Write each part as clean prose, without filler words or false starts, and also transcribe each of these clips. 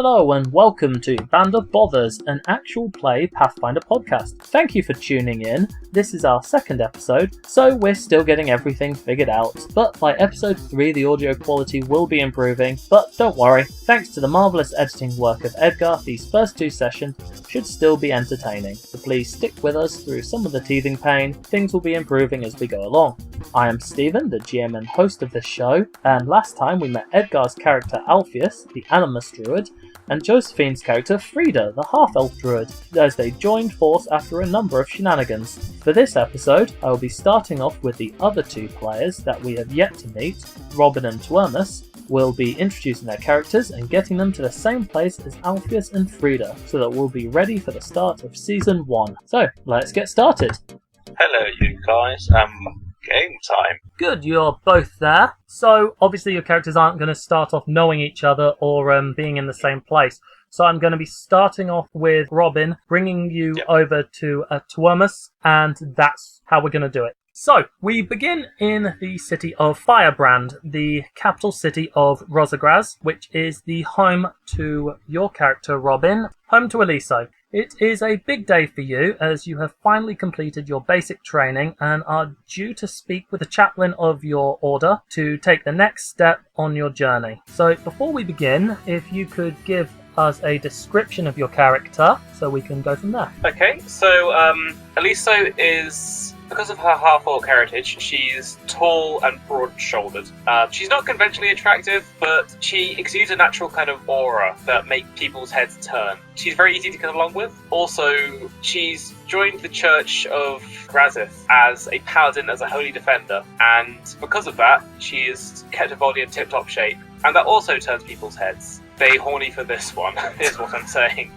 Hello and welcome to Band of Bothers, an actual play Pathfinder podcast. Thank you for tuning in. This is our second episode, so we're still getting everything figured out. But by episode 3 the audio quality will be improving, but don't worry, thanks to the marvellous editing work of Edgar, these first 2 sessions should still be entertaining. So please stick with us through some of the teething pain, things will be improving as we go along. I am Stephen, the GM and host of this show, and last time we met Edgar's character Alpheus, the Animus Druid, and Josephine's character Frida, the Half-Elf Druid, as they joined force after a number of shenanigans. For this episode, I will be starting off with the other 2 players that we have yet to meet, Robin and Tuermus. We'll be introducing their characters and getting them to the same place as Alpheus and Frida, so that we'll be ready for the start of Season 1. So, let's get started. Hello you guys, game time. Good, you're both there. So, obviously your characters aren't going to start off knowing each other or being in the same place. So I'm going to be starting off with Robin, bringing you over to Tuermus, and that's how we're going to do it. So, we begin in the city of Firebrand, the capital city of Rosagraz, which is the home to your character Robin, home to Eliso. It is a big day for you as you have finally completed your basic training and are due to speak with the chaplain of your order to take the next step on your journey. So before we begin, if you could give us a description of your character so we can go from there. Okay, so Eliso is, because of her half-orc heritage, she's tall and broad-shouldered. She's not conventionally attractive, but she exudes a natural kind of aura that makes people's heads turn. She's very easy to get along with. Also, she's joined the Church of Grazith as a paladin, as a holy defender, and because of that, she has kept her body in tip-top shape, and that also turns people's heads. They horny for this one, is what I'm saying.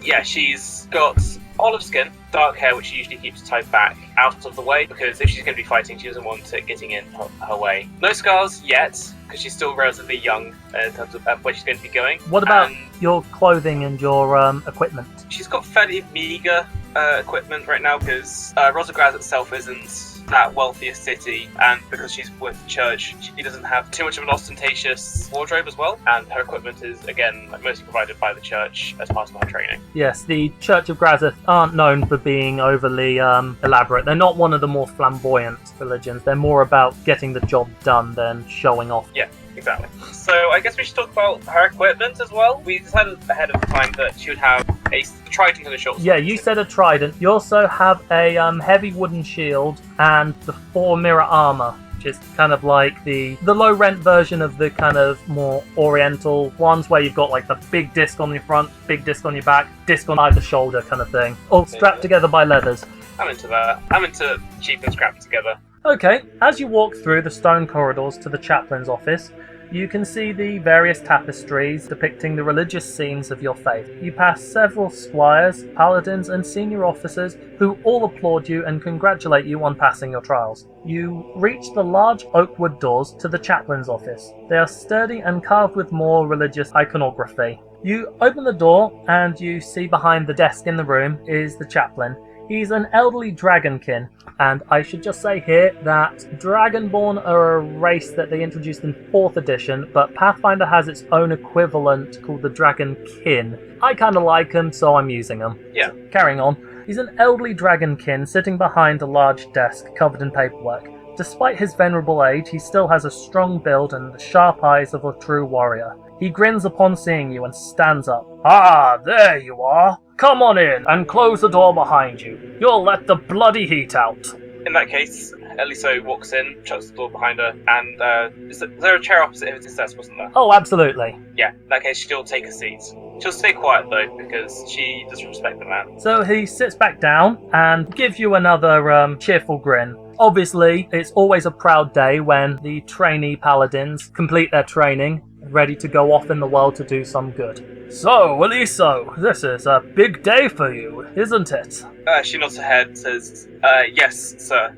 Yeah, she's got olive skin, dark hair, which she usually keeps tied back out of the way, because if she's going to be fighting, she doesn't want it getting in her way. No scars yet, because she's still relatively young in terms of where she's going to be going. What about your clothing and your equipment? She's got fairly meagre equipment right now, because Rosagraz itself isn't that wealthiest city, and because she's with the church, she doesn't have too much of an ostentatious wardrobe as well, and her equipment is, again, mostly provided by the church as part of her training. Yes, the Church of Grazith aren't known for being overly elaborate. They're not one of the more flamboyant religions. They're more about getting the job done than showing off. Yeah, exactly. So I guess we should talk about her equipment as well. We decided ahead of time that she would have a trident and a short sword. Yeah, you said a trident. You also have a heavy wooden shield and the 4 mirror armor, which is kind of like the low rent version of the kind of more oriental ones where you've got like the big disc on your front, big disc on your back, disc on either shoulder kind of thing, all strapped together by leathers. I'm into that. I'm into cheap and scrapped together. Okay, as you walk through the stone corridors to the chaplain's office, you can see the various tapestries depicting the religious scenes of your faith. You pass several squires, paladins, and senior officers who all applaud you and congratulate you on passing your trials. You reach the large oak wood doors to the chaplain's office. They are sturdy and carved with more religious iconography. You open the door and you see behind the desk in the room is the chaplain. He's an elderly dragonkin, and I should just say here that Dragonborn are a race that they introduced in 4th edition, but Pathfinder has its own equivalent called the Dragonkin. I kind of like them, so I'm using them. Yeah. So, carrying on. He's an elderly dragonkin sitting behind a large desk covered in paperwork. Despite his venerable age, he still has a strong build and the sharp eyes of a true warrior. He grins upon seeing you and stands up. Ah, there you are. Come on in and close the door behind you. You'll let the bloody heat out. In that case, Eliso walks in, shuts the door behind her, and is there a chair opposite his desk, wasn't there? Oh, absolutely. Yeah, in that case, she'll take a seat. She'll stay quiet, though, because she doesn't respect the man. So he sits back down and gives you another cheerful grin. Obviously, it's always a proud day when the trainee paladins complete their training, ready to go off in the world to do some good. So, Eliso, this is a big day for you, isn't it? She nods her head, says, yes, sir.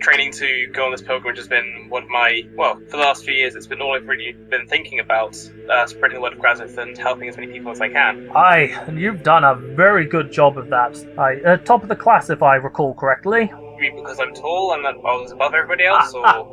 Training to go on this pilgrimage has been one of my, well, for the last few years, it's been all I've really been thinking about, spreading the word of Grazith and helping as many people as I can. Aye, and you've done a very good job of that. Top of the class, if I recall correctly. mean because I'm tall and that I was above everybody else, or?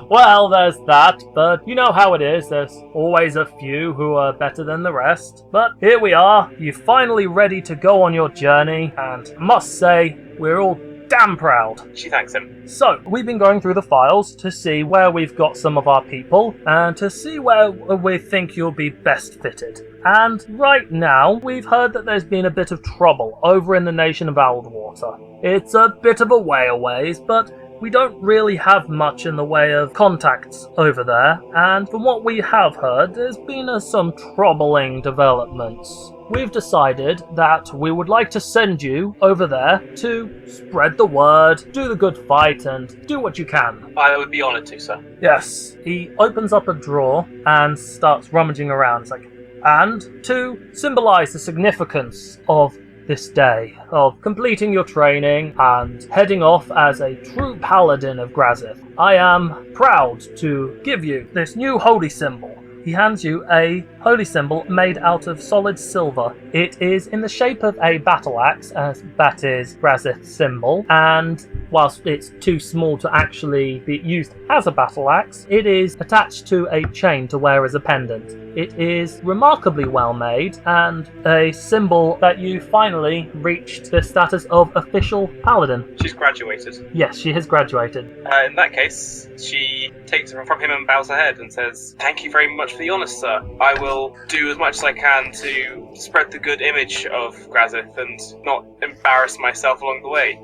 Well, there's that, but you know how it is. There's always a few who are better than the rest. But here we are. You're finally ready to go on your journey, and I must say, we're all damn proud. She thanks him. So, we've been going through the files to see where we've got some of our people, and to see where we think you'll be best fitted. And right now, we've heard that there's been a bit of trouble over in the nation of Aldwater. It's a bit of a way away, but we don't really have much in the way of contacts over there, and from what we have heard, there's been some troubling developments. We've decided that we would like to send you over there to spread the word, do the good fight, and do what you can. I would be honoured to, sir. Yes. He opens up a drawer and starts rummaging around. It's like, and to symbolise the significance of this day, of completing your training and heading off as a true paladin of Grazith, I am proud to give you this new holy symbol. He hands you a holy symbol made out of solid silver. It is in the shape of a battle axe, as that is Grazith's symbol, and whilst it's too small to actually be used as a battle axe, it is attached to a chain to wear as a pendant. It is remarkably well made, and a symbol that you finally reached the status of official paladin. She's graduated. Yes, she has graduated. In that case, she takes it from him and bows her head and says, "Thank you very much for the honour, sir. I will do as much as I can to spread the good image of Grazith and not embarrass myself along the way."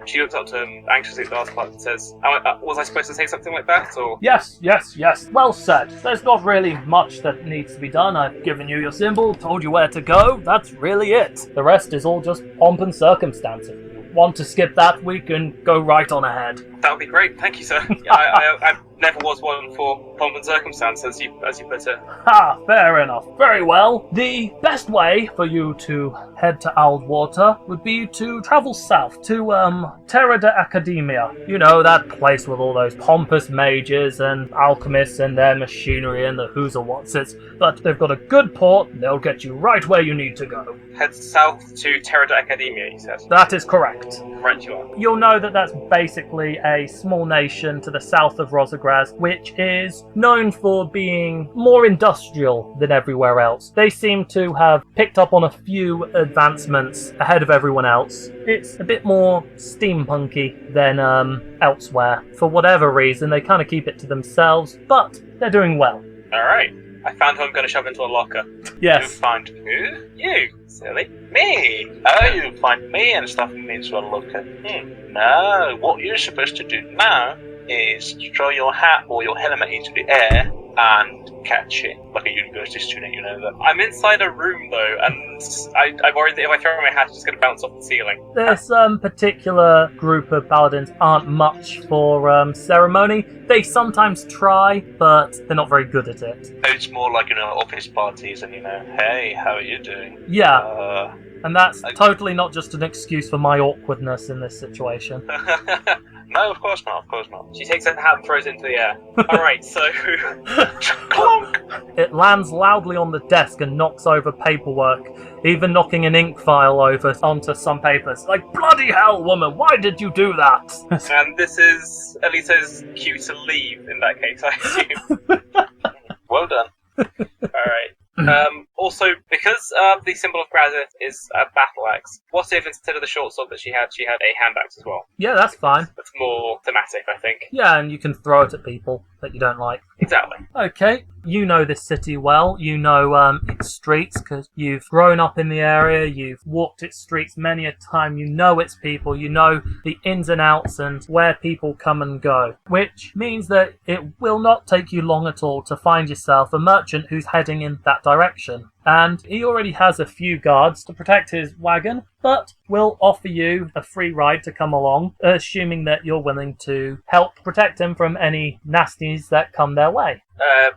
She looks up to him anxiously at the last part and says, was I supposed to say something like that, or? Yes. Well said. There's not really much that needs to be done. I've given you your symbol, told you where to go. That's really it. The rest is all just pomp and circumstance. If you want to skip that, we can go right on ahead. That would be great. Thank you, sir. I never was one for pomp and circumstance, as you put it. Fair enough. Very well. The best way for you to head to Aldwater would be to travel south to Terra de Academia. You know, that place with all those pompous mages and alchemists and their machinery and the who's or what's it's. But they've got a good port, and they'll get you right where you need to go. Head south to Terra de Academia, he says. That is correct. Right you are. You'll know that that's basically a small nation to the south of Rosagraz, which is known for being more industrial than everywhere else. They seem to have picked up on a few advancements ahead of everyone else. It's a bit more steampunky than elsewhere. For whatever reason, they kind of keep it to themselves, but they're doing well. Alright. I found who I'm going to shove into a locker. Yes. You find who? You, silly. Me? Oh, you find me and stuff me into a locker. No, what you're supposed to do now is throw your hat or your helmet into the air and catch it, like a university student, you know that. I'm inside a room though, and I worry that if I throw my hat, it's just going to bounce off the ceiling. This particular group of paladins aren't much for ceremony. They sometimes try, but they're not very good at it. It's more like, office parties and, hey, how are you doing? Yeah, and that's totally not just an excuse for my awkwardness in this situation. No, of course not. She takes her hat and throws it into the air. Alright, so... Clunk! It lands loudly on the desk and knocks over paperwork, even knocking an ink file over onto some papers. Like, bloody hell, woman, why did you do that? And this is Eliso's cue to leave, in that case, I assume. Well done. Alright. Also, because the symbol of Grazith is a battle axe, what if instead of the short sword that she had a hand axe as well? Yeah, that's fine. That's more thematic, I think. Yeah, and you can throw it at people that you don't like. Exactly. Okay, you know this city well. You know its streets because you've grown up in the area. You've walked its streets many a time. You know its people. You know the ins and outs and where people come and go. Which means that it will not take you long at all to find yourself a merchant who's heading in that direction. And he already has a few guards to protect his wagon, but will offer you a free ride to come along, assuming that you're willing to help protect him from any nasties that come their way.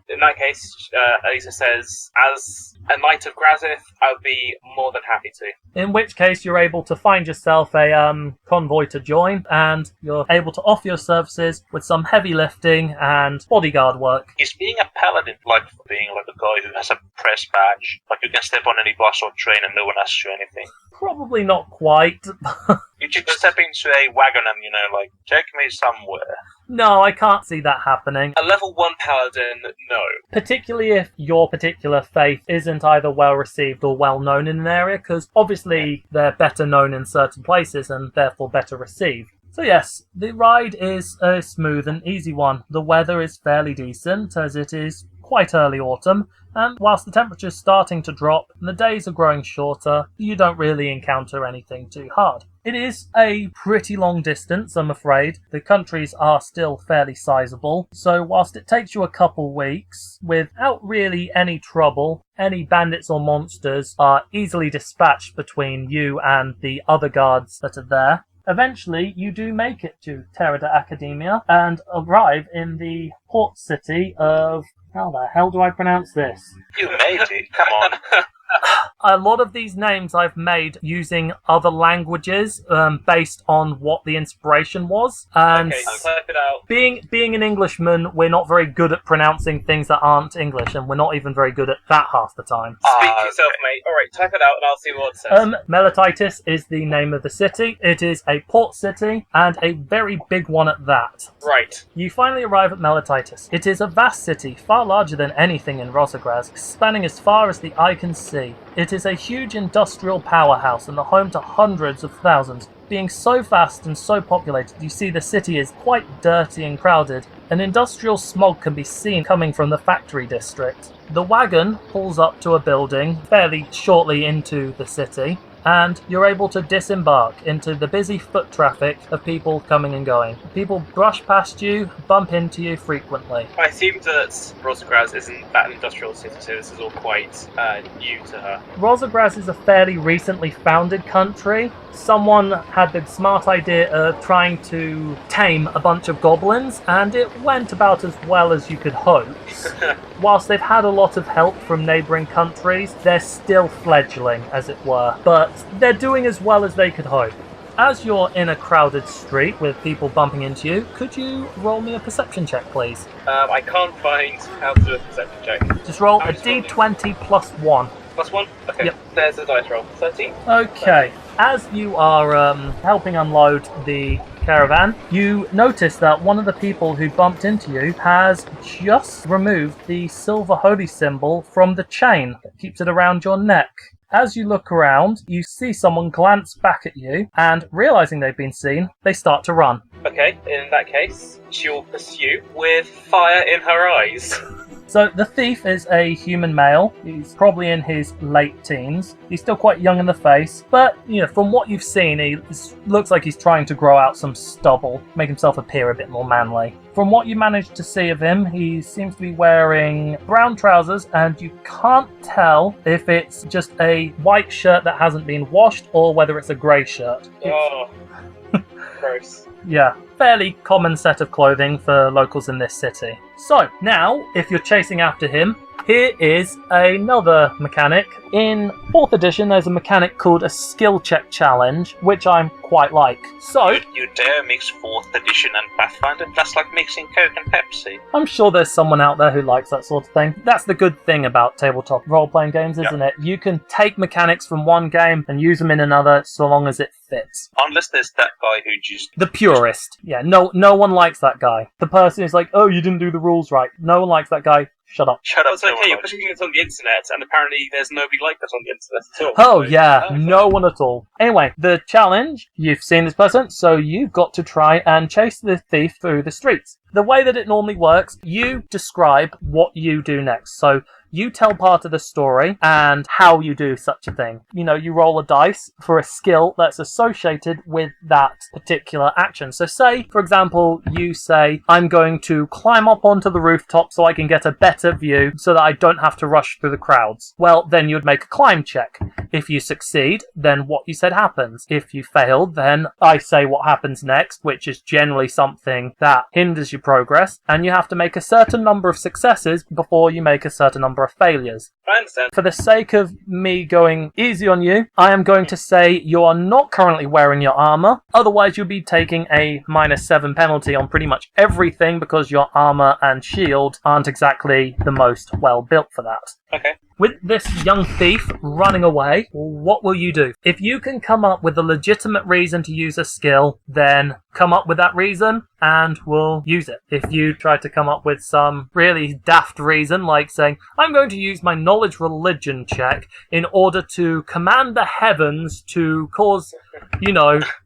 In that case, Eliso says, as a knight of Grazith, I would be more than happy to. In which case, you're able to find yourself a convoy to join, and you're able to offer your services with some heavy lifting and bodyguard work. Is being a paladin like being like a guy who has a press badge? Like you can step on any bus or train and no one asks you anything? Probably not quite. You Could you step into a wagon and, take me somewhere? No, I can't see that happening. A level 1 paladin, no. Particularly if your particular faith isn't either well received or well known in an area, because obviously they're better known in certain places and therefore better received. So yes, the ride is a smooth and easy one. The weather is fairly decent, as it is quite early autumn, and whilst the temperature's starting to drop and the days are growing shorter, you don't really encounter anything too hard. It is a pretty long distance, I'm afraid. The countries are still fairly sizable, so whilst it takes you a couple weeks, without really any trouble, any bandits or monsters are easily dispatched between you and the other guards that are there. Eventually, you do make it to Terra de Academia and arrive in the port city of... How the hell do I pronounce this? You made it, come on. A lot of these names I've made using other languages based on what the inspiration was. And Okay, type it out. being an Englishman, we're not very good at pronouncing things that aren't English, and we're not even very good at that half the time. Speak for yourself, mate. Alright, type it out and I'll see what it says. Melititis is the name of the city. It is a port city, and a very big one at that. Right. You finally arrive at Melititis. It is a vast city, far larger than anything in Rosagraz, spanning as far as the eye can see. It is a huge industrial powerhouse and the home to hundreds of thousands. Being so vast and so populated, you see the city is quite dirty and crowded. An industrial smog can be seen coming from the factory district. The wagon pulls up to a building fairly shortly into the city, and you're able to disembark into the busy foot traffic of people coming and going. People brush past you, bump into you frequently. I assume that Rosagraz isn't that industrial city, so this is all quite new to her. Rosagraz is a fairly recently founded country. Someone had the smart idea of trying to tame a bunch of goblins, and it went about as well as you could hope. Whilst they've had a lot of help from neighbouring countries, they're still fledgling, as it were, but they're doing as well as they could hope. As you're in a crowded street with people bumping into you, could you roll me a perception check, please? I can't find how to do a perception check. Just roll a I'm just d20 plus 1. +1? Okay, Yep. There's a dice roll. 13. Okay. As you are helping unload the caravan, you notice that one of the people who bumped into you has just removed the silver holy symbol from the chain that keeps it around your neck. As you look around, you see someone glance back at you, and realizing they've been seen, they start to run. Okay, in that case, she'll pursue with fire in her eyes. So the thief is a human male. He's probably in his late teens. He's still quite young in the face, but from what you've seen, he looks like he's trying to grow out some stubble, make himself appear a bit more manly. From what you managed to see of him, he seems to be wearing brown trousers, and you can't tell if it's just a white shirt that hasn't been washed or whether it's a grey shirt. Oh, gross. Yeah, fairly common set of clothing for locals in this city. So, now, if you're chasing after him, here is another mechanic. In 4th edition, there's a mechanic called a skill check challenge, which I'm quite like. So, You dare mix 4th edition and Pathfinder? That's like mixing Coke and Pepsi. I'm sure there's someone out there who likes that sort of thing. That's the good thing about tabletop role-playing games, isn't it? You can take mechanics from one game and use them in another so long as it fits. Unless there's that guy who just... The purist. Yeah, no one likes that guy. The person who's like, oh, you didn't do the rules right. No one likes that guy. Shut up. Shut up, It's okay, no one you're likes putting you. it on the internet, and apparently there's nobody like that on the internet at all. Oh, yeah, no one at all. Anyway, the challenge, you've seen this person, so you've got to try and chase the thief through the streets. The way that it normally works, you describe what you do next. So you tell part of the story and how you do such a thing. You roll a dice for a skill that's associated with that particular action. So say, for example, you say, I'm going to climb up onto the rooftop so I can get a better view so that I don't have to rush through the crowds. Well, then you'd make a climb check. If you succeed, then what you said happens. If you failed, then I say what happens next, which is generally something that hinders your progress, and you have to make a certain number of successes before you make a certain number of failures. I understand. For the sake of me going easy on you, I am going to say you are not currently wearing your armor. Otherwise, you'll be taking a -7 penalty on pretty much everything because your armor and shield aren't exactly the most well built for that. Okay. With this young thief running away, what will you do? If you can come up with a legitimate reason to use a skill, then come up with that reason and we'll use it. If you try to come up with some really daft reason, like saying, I'm going to use my knowledge religion check in order to command the heavens to cause,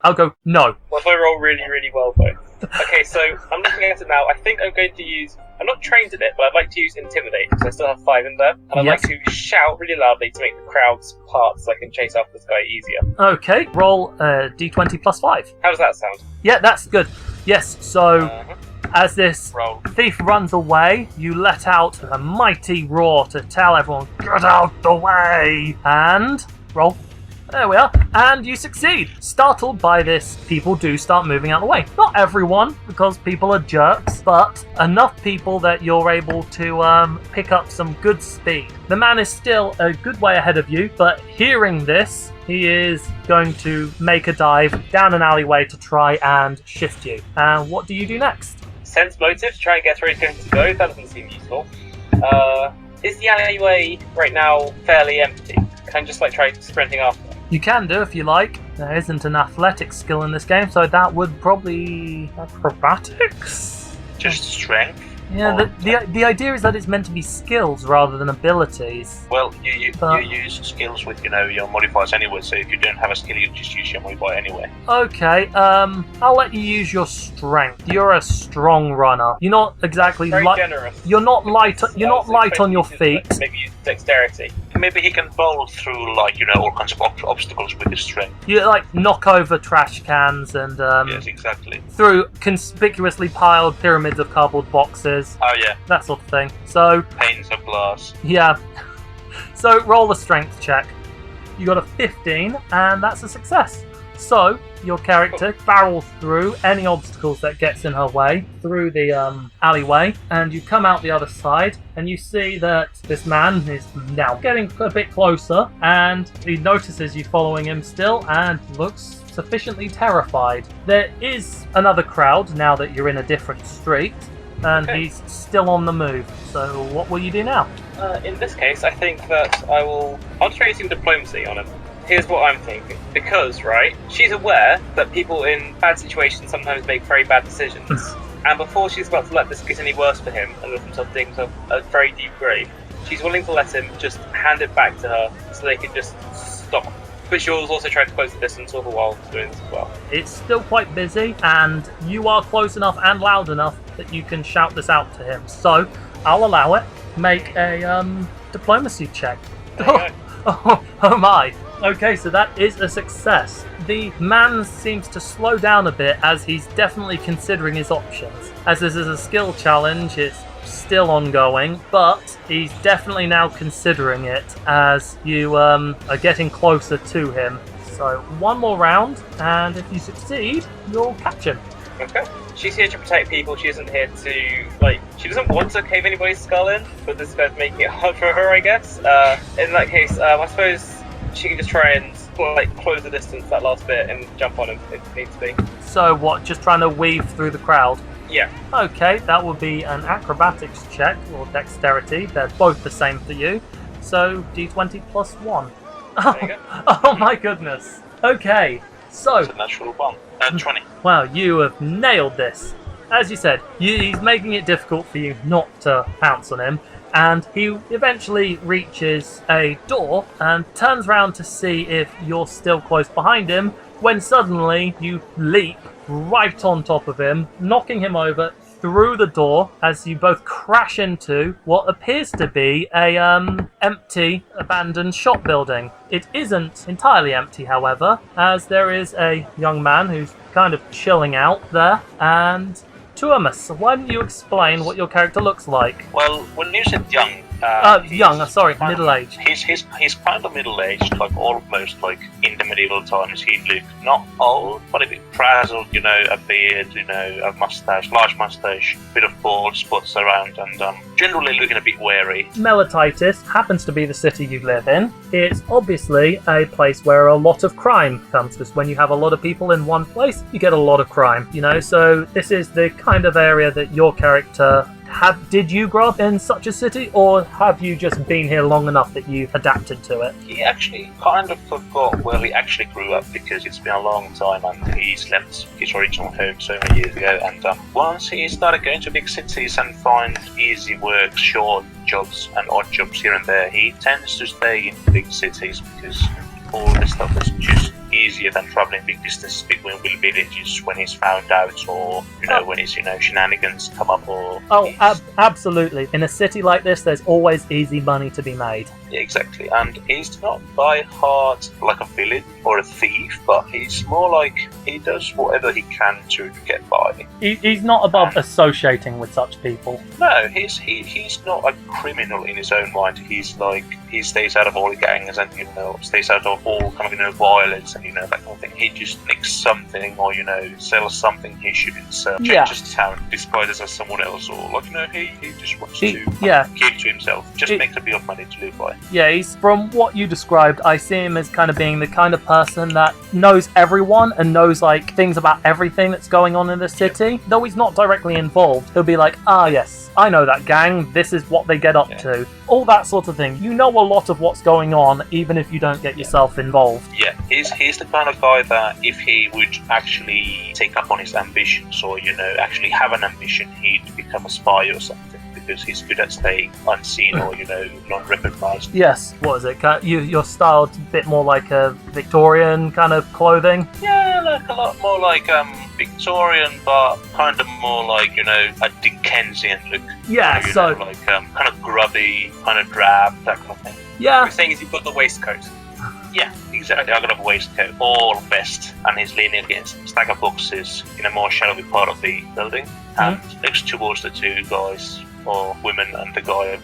I'll go, no. What if I roll really, really well, though? Okay, so I'm looking at it now. I think I'm going to use... I'm not trained in it, but I'd like to use Intimidate, because I still have 5 in there. And I'd like to shout really loudly to make the crowds part so I can chase after this guy easier. Okay, roll d20 plus 5. How does that sound? Yeah, that's good. Yes, so as this Roll. thief runs away, you let out a mighty roar to tell everyone, get out the way! And roll. There we are. And you succeed. Startled by this, people do start moving out of the way. Not everyone, because people are jerks, but enough people that you're able to pick up some good speed. The man is still a good way ahead of you, but hearing this, he is going to make a dive down an alleyway to try and shift you. And what do you do next? Sense motive to try and guess where he's going to go. That doesn't seem useful. Is the alleyway right now fairly empty? Can I just try sprinting after him? You can do if you like. There isn't an athletics skill in this game, so that would probably... acrobatics? Just strength. Yeah, the idea is that it's meant to be skills rather than abilities. Well, you use skills with your modifiers anyway. So if you don't have a skill, you just use your modifier anyway. Okay, I'll let you use your strength. You're a strong runner. You're not exactly generous. You're not light. You're not light on your feet. Maybe use dexterity. Maybe he can bowl through all kinds of obstacles with his strength. You knock over trash cans and yes, exactly. through conspicuously piled pyramids of cardboard boxes. Oh yeah. That sort of thing. So Panes of glass. yeah. So roll a strength check. You got a 15, and that's a success. So your character barrels through any obstacles that gets in her way through the alleyway, and you come out the other side, and you see that this man is now getting a bit closer, and he notices you following him still, and looks sufficiently terrified. There is another crowd now that you're in a different street, and he's still on the move. So what will you do now? In this case, I think that I'll try using diplomacy on him. Here's what I'm thinking. Because, she's aware that people in bad situations sometimes make very bad decisions. And before she's about to let this get any worse for him and let himself dig himself a very deep grave, she's willing to let him just hand it back to her so they can just stop. But she'll also try to close the distance all the while doing this as well. It's still quite busy, and you are close enough and loud enough that you can shout this out to him. So, I'll allow it. Make a diplomacy check. Oh my. Okay, so that is a success. The man seems to slow down a bit as he's definitely considering his options. As this is a skill challenge, it's still ongoing, but he's definitely now considering it as you are getting closer to him. So one more round, and if you succeed, you'll catch him. Okay. She's here to protect people. She isn't here to, she doesn't want to cave anybody's skull in, but this guy's making it hard for her, I guess. In that case, I suppose she can just try and close the distance that last bit and jump on him if needs to be. So what, just trying to weave through the crowd? Yeah. Okay, that would be an acrobatics check or dexterity. They're both the same for you. So d20 plus 1. There you go. Oh my goodness. Okay, so It's a natural one. 20. wow, you have nailed this. As you said, he's making it difficult for you not to pounce on him, and he eventually reaches a door and turns around to see if you're still close behind him, when suddenly you leap right on top of him, knocking him over through the door as you both crash into what appears to be a empty, abandoned shop building. It isn't entirely empty, however, as there is a young man who's kind of chilling out there, and Tuamus, why don't you explain what your character looks like? Well, when you said young, middle-aged. He's kind of middle-aged, almost in the medieval times. He looked not old, but a bit frazzled. A beard, a mustache, large mustache, bit of bald spots around, and generally looking a bit wary. Melititis happens to be the city you live in. It's obviously a place where a lot of crime comes, because when you have a lot of people in one place, you get a lot of crime. So this is the kind of area that your character Did you grow up in such a city, or have you just been here long enough that you've adapted to it? He actually kind of forgot where he actually grew up because it's been a long time and he's left his original home so many years ago. And once he started going to big cities and find easy work, short jobs and odd jobs here and there, he tends to stay in big cities because all this stuff is just easier than travelling big distances between villages when he's found out, or when his shenanigans come up, or absolutely. In a city like this, there's always easy money to be made. Yeah, exactly. And he's not by heart like a villain or a thief, but he's more like he does whatever he can to get by. He's not above associating with such people. No, he's not a criminal in his own mind. He's like, he stays out of all the gangs and stays out of all kind of violence and that kind of thing. He just nicks something or sells something he shouldn't sell. Changes town, disguises as someone else, or he just wants to keep to himself. Just makes a bit of money to live by. Yeah, from what you described, I see him as kind of being the kind of person that knows everyone and knows like things about everything that's going on in the city. Though he's not directly involved, he'll be like, yes, I know that gang, this is what they get up to. All that sort of thing. You know a lot of what's going on, even if you don't get yourself involved. Yeah, he's the kind of guy that if he would actually take up on his ambitions, or actually have an ambition, he'd become a spy or something, because he's good at staying unseen or not recognized. Yes, what is it? You're styled a bit more like a Victorian kind of clothing? Yeah, like a lot more like Victorian, but kind of more like a Dickensian look. Yeah, kind of grubby, kind of drab, that kind of thing. Yeah. The thing is, you've got the waistcoat. Yeah, exactly. I've got a waistcoat, all vest, and he's leaning against a stack of boxes in a more shadowy part of the building, and looks towards the two guys or women and the guy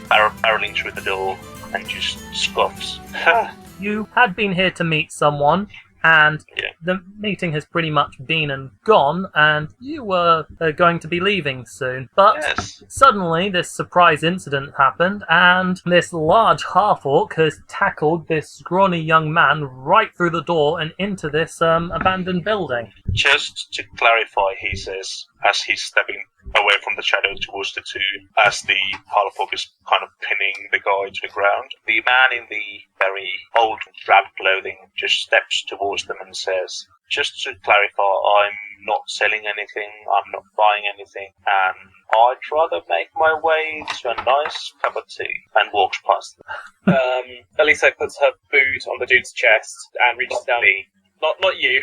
barreling through the door and just scoffs. You had been here to meet someone, and the meeting has pretty much been and gone, and you were going to be leaving soon. But suddenly this surprise incident happened, and this large half-orc has tackled this scrawny young man right through the door and into this abandoned building. Just to clarify, he says, as he's stepping away from the shadow towards the two, as the half-orc is kind of pinning the guy to the ground, the man in the very old drab clothing just steps towards them and says, just to clarify, I'm not selling anything, I'm not buying anything, and I'd rather make my way to a nice cup of tea, and walks past them. Eliso puts her boot on the dude's chest and reaches down. Not you.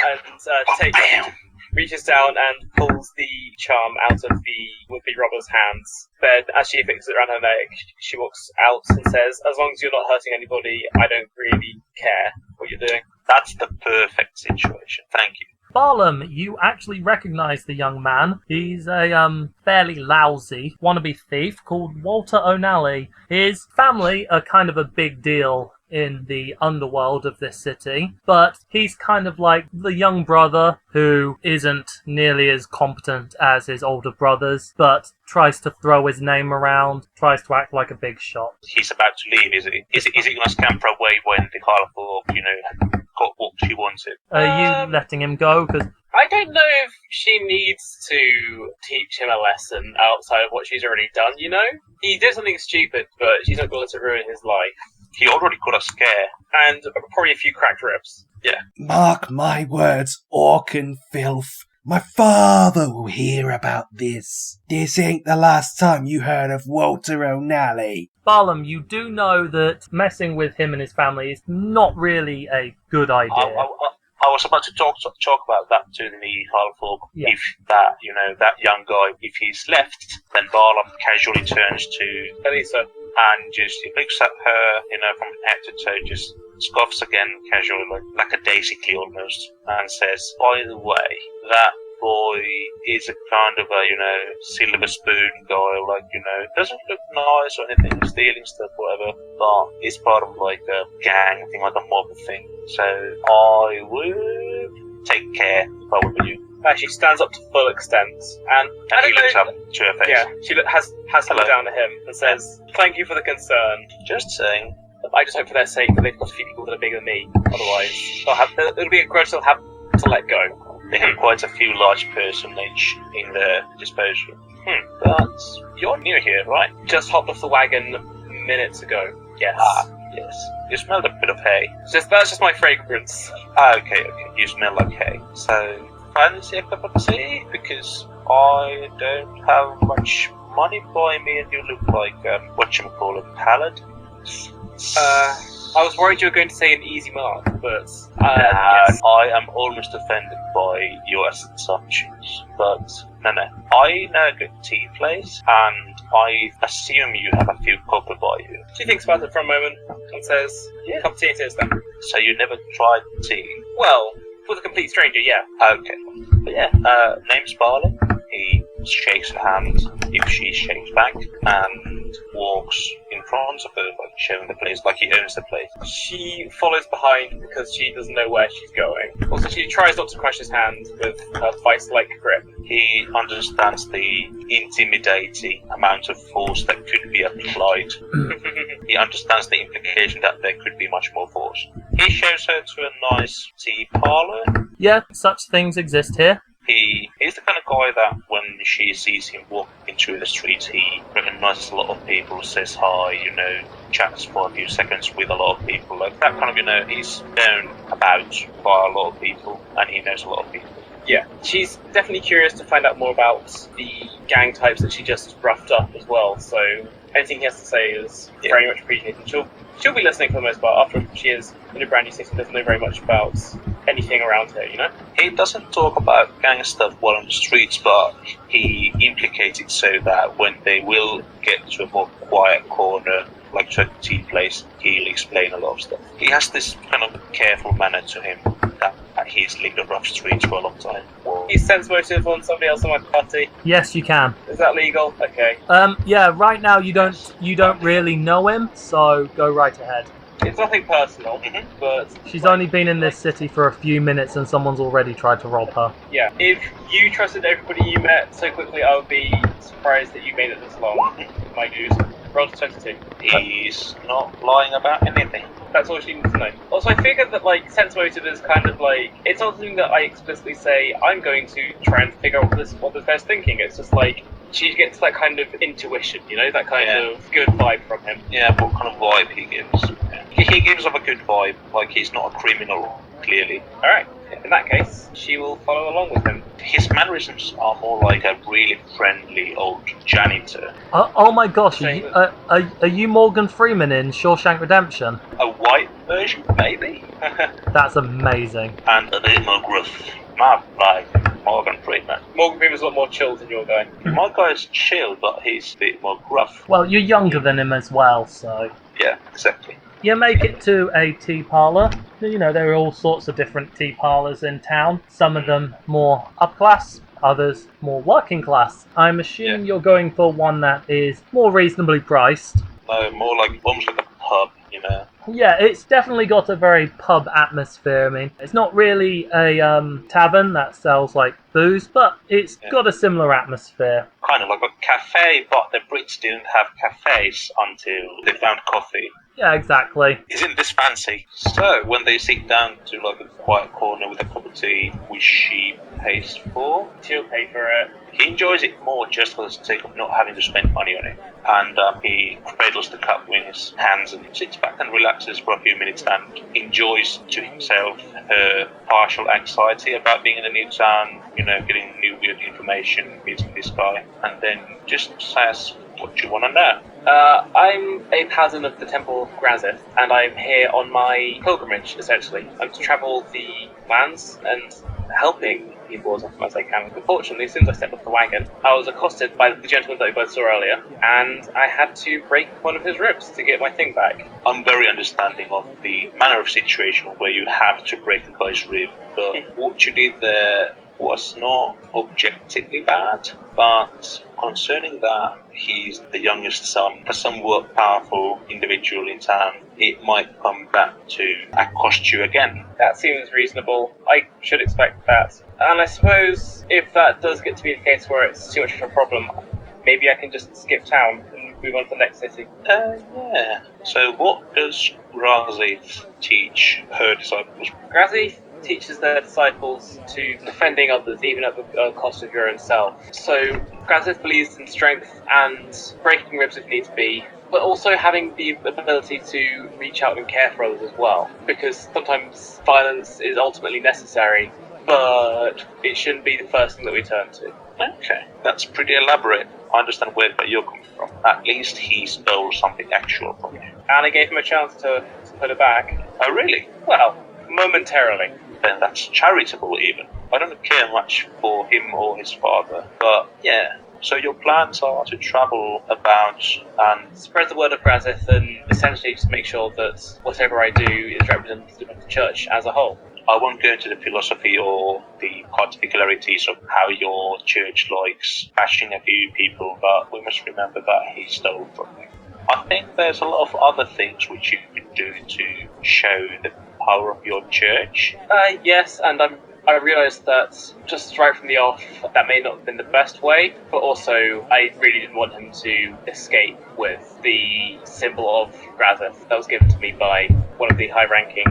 And reaches down and pulls the charm out of the would-be robber's hands. Then, as she fixes it around her neck, she walks out and says, as long as you're not hurting anybody, I don't really care what you're doing. That's the perfect situation. Thank you. Barlam, you actually recognise the young man. He's a fairly lousy wannabe thief called Walter O'Nally. His family are kind of a big deal in the underworld of this city, but he's kind of like the young brother who isn't nearly as competent as his older brothers, but tries to throw his name around, tries to act like a big shot. He's about to leave, is he? Is he going to scamper away when the half-orc, got what she wanted? Are you letting him go? Because I don't know if she needs to teach him a lesson outside of what she's already done, He did something stupid, but she's not going to let it ruin his life. He already got a scare. And probably a few cracked ribs. Yeah. Mark my words, orc and filth. My father will hear about this. This ain't the last time you heard of Walter O'Nally. Barlam, you do know that messing with him and his family is not really a good idea. I was about to talk about that to the half-orc. Yeah. If that, that young guy, if he's left, then Barlam casually turns to Eliso and just looks at her, from head to toe, just scoffs again casually, like a daisy almost, and says, by the way, that boy is a kind of a, silver spoon guy, doesn't look nice or anything, stealing stuff, whatever, but he's part of a gang thing, like a mob thing, so I would take care if I were you. She stands up to full extent, and he looks up to her face. Yeah, she has her look down at him and says, thank you for the concern. Just saying. I just hope for their sake that they've got a few people that are bigger than me, otherwise it'll be a grudge they'll have to let go. They have quite a few large personage in their disposal. But you're new here, right? Just hopped off the wagon minutes ago. Yes. Yes. You smelled a bit of hay. That's just my fragrance. Okay. You smell like hay. So, fancy a cup of tea? Because I don't have much money by me and you look like, paladin? I was worried you were going to say an easy mark, but yes. I am almost offended by your assumptions. But no. I know a good tea place, and I assume you have a few copper by you. She thinks about it for a moment and says, Yeah. "Cup of tea it is then." So you never tried tea? Well, with a complete stranger, yeah. Okay. But yeah, name's Barlam. He shakes her hand if she shakes back and walks in front of her, like showing the place, like he owns the place. She follows behind because she doesn't know where she's going. Also, she tries not to crush his hand with her vice-like grip. He understands the intimidating amount of force that could be applied. He understands the implication that there could be much more force. He shows her to a nice tea parlour. Yeah, such things exist here. He's the kind of guy that when she sees him walking through the streets, he recognizes a lot of people, says hi, chats for a few seconds with a lot of people. Like that kind of, he's known about by a lot of people, and he knows a lot of people. Yeah, she's definitely curious to find out more about the gang types that she just roughed up as well, so anything he has to say is very much appreciated. She'll be listening for the most part. After she is in a brand new city, doesn't know very much about anything around her, He doesn't talk about gang stuff while on the streets, but he implicates it so that when they will get to a more quiet corner, like to a tea place, he'll explain a lot of stuff. He has this kind of careful manner to him that he's lived on rough streets for a long time. He's sense motive on somebody else in my party. Yes, you can. Is that legal? Okay. Yeah, right now you don't really know him, so go right ahead. It's nothing personal, but She's only been in this city for a few minutes and someone's already tried to rob her. yeah, if you trusted everybody you met so quickly, I would be surprised that you made it this long. My dues. Roll to 22. He's not lying about anything. That's all she needs to know. Also, I figured that, sense motive is kind of it's not something that I explicitly say, I'm going to try and figure out what this guy's thinking. It's just she gets that kind of intuition, that kind of good vibe from him. Yeah, what kind of vibe he gives. He gives off a good vibe, like he's not a criminal, clearly. Alright, in that case, she will follow along with him. His mannerisms are more like a really friendly old janitor. Oh my gosh, are you Morgan Freeman in Shawshank Redemption? A white version, maybe? That's amazing. And a bit more gruff. Not like Morgan Freeman. Morgan Freeman's a lot more chill than your guy. My guy's chill, but he's a bit more gruff. Well, you're younger than him as well, so... Yeah, exactly. You make it to a tea parlour. There are all sorts of different tea parlours in town. Some of them more up-class, others more working class. I'm assuming you're going for one that is more reasonably priced. No, more like almost like a pub, Yeah, it's definitely got a very pub atmosphere. I mean, it's not really a tavern that sells booze, but it's got a similar atmosphere. Kind of like a cafe, but the Brits didn't have cafes until they found coffee. Yeah, exactly. Isn't this fancy? So, when they sit down to a quiet corner with a cup of tea, which she pays for, She'll pay for it. he enjoys it more just for the sake of not having to spend money on it. And he cradles the cup in his hands and sits back and relaxes for a few minutes and enjoys to himself her partial anxiety about being in a new town, getting new weird information, meeting this guy, and then just says, what do you want to know? I'm a paladin of the Temple of Grazith, and I'm here on my pilgrimage, essentially. I'm to travel the lands and helping people as often as I can. Unfortunately, as soon as I stepped off the wagon, I was accosted by the gentleman that we both saw earlier, and I had to break one of his ribs to get my thing back. I'm very understanding of the manner of situation where you have to break a guy's rib, but what you did there was not objectively bad, but concerning that he's the youngest son, a somewhat powerful individual in town, it might come back to accost you again. That seems reasonable. I should expect that. And I suppose if that does get to be the case where it's too much of a problem, maybe I can just skip town and move on to the next city. Yeah. So what does Razith teach her disciples? Grazith teaches their disciples to defending others, even at the cost of your own self. So Grazith believes in strength and breaking ribs if needs be, but also having the ability to reach out and care for others as well, because sometimes violence is ultimately necessary, but it shouldn't be the first thing that we turn to. Okay, that's pretty elaborate. I understand where you're coming from. At least he stole something actual from you. And I gave him a chance to put it back. Oh, really? Well, momentarily. Then that's charitable, even. I don't care much for him or his father, but yeah. So your plans are to travel about and Spread the word of Grazith and essentially just make sure that whatever I do is representative of the church as a whole. I won't go into the philosophy or the particularities of how your church likes bashing a few people, but we must remember that he stole from you. I think there's a lot of other things which you can do to show the power of your church. Yes, and I realised that just right from the off, that may not have been the best way, but also I really didn't want him to escape with the symbol of Grazith that was given to me by one of the high-ranking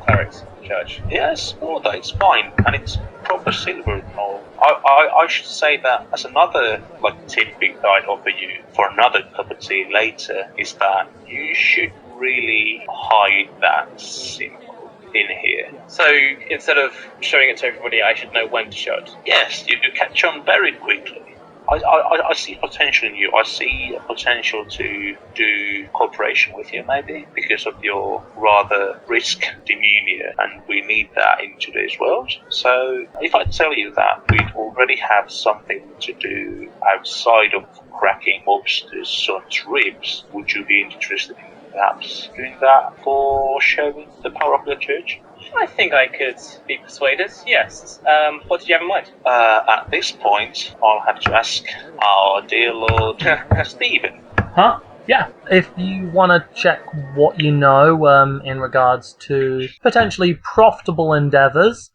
clerics of the church. Yes, well, that's fine, and it's proper silver and all. I should say that as another tidbit that I'd offer you for another cup of tea later is that you should really hide that symbol in here. So instead of showing it to everybody, I should know when to show it. Yes, you could catch on very quickly. I see potential in you. I see a potential to do cooperation with you, maybe, because of your rather brisk demeanour, and we need that in today's world. So, if I tell you that we'd already have something to do outside of cracking mobsters' son's ribs, would you be interested in perhaps doing that for showing the power of your church? I think I could be persuaded, yes. What did you have in mind? At this point, I'll have to ask our dear Lord Stephen. Huh? Yeah. If you want to check what you know in regards to potentially profitable endeavours,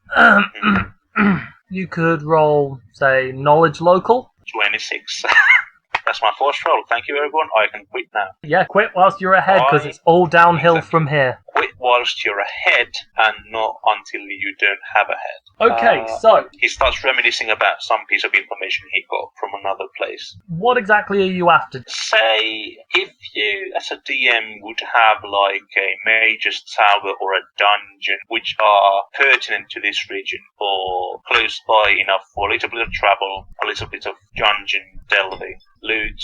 you could roll, say, knowledge local. 26. That's my first roll. Thank you, everyone. I can quit now. Yeah, quit whilst you're ahead, because it's all downhill from here. Quit whilst you're ahead, and not until you don't have a head. Okay, so He starts reminiscing about some piece of information he got from another place. what exactly are you after? Say, if you, as a DM, would have a mage's tower or a dungeon which are pertinent to this region, or close by enough for a little bit of travel, a little bit of dungeon delving, loot,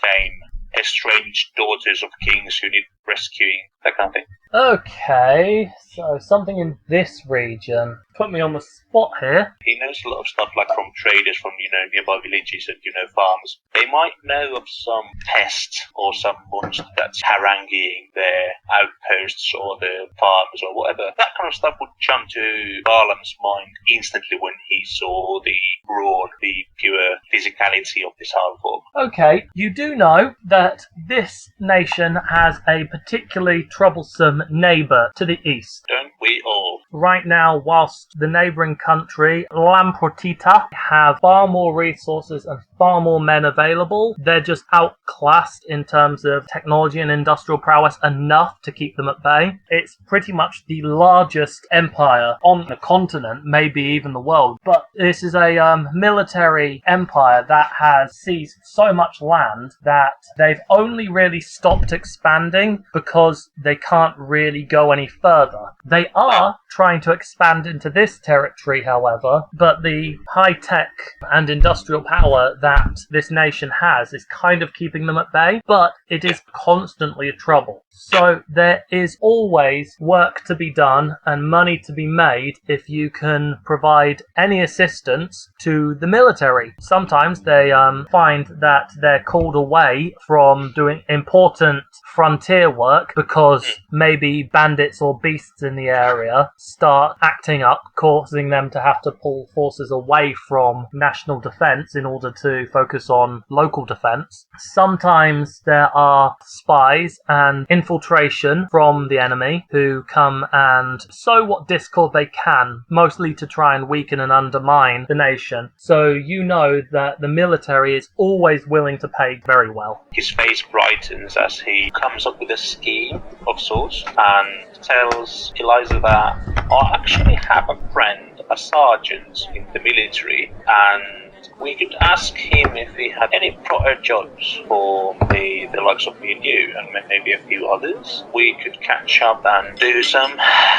fame, estranged daughters of kings who need rescuing, that kind of thing. Okay, so something in this region. Put me on the spot here. He knows a lot of stuff from traders from, nearby villages and, farms. They might know of some pest or some monster that's haranguing their outposts or their farms or whatever. That kind of stuff would jump to Barlam's mind instantly when he saw the brawn, the pure physicality of this half form. Okay, you do know that this nation has a particularly troublesome neighbour to the east. Don't we all? Right now, whilst the neighbouring country, Lamprotita, have far more resources and far more men available, they're just outclassed in terms of technology and industrial prowess enough to keep them at bay. It's pretty much the largest empire on the continent, maybe even the world, but this is a military empire that has seized so much land that they've only really stopped expanding because they can't really go any further. They are trying to expand into this territory, however, but the high-tech and industrial power that this nation has is kind of keeping them at bay, but it is constantly a trouble. So there is always work to be done and money to be made if you can provide any assistance to the military. Sometimes they find that they're called away from doing important frontier work because maybe bandits or beasts in the area start acting up, causing them to have to pull forces away from national defense in order to focus on local defense. Sometimes there are spies and infiltration from the enemy who come and sow what discord they can, mostly to try and weaken and undermine the nation. So you know that the military is always willing to pay very well. His face brightens as he comes up with a scheme of sorts and tells Eliso that I actually have a friend, a sergeant in the military, and We could ask him if he had any proper jobs for the likes of me and you, and maybe a few others. We could catch up and do some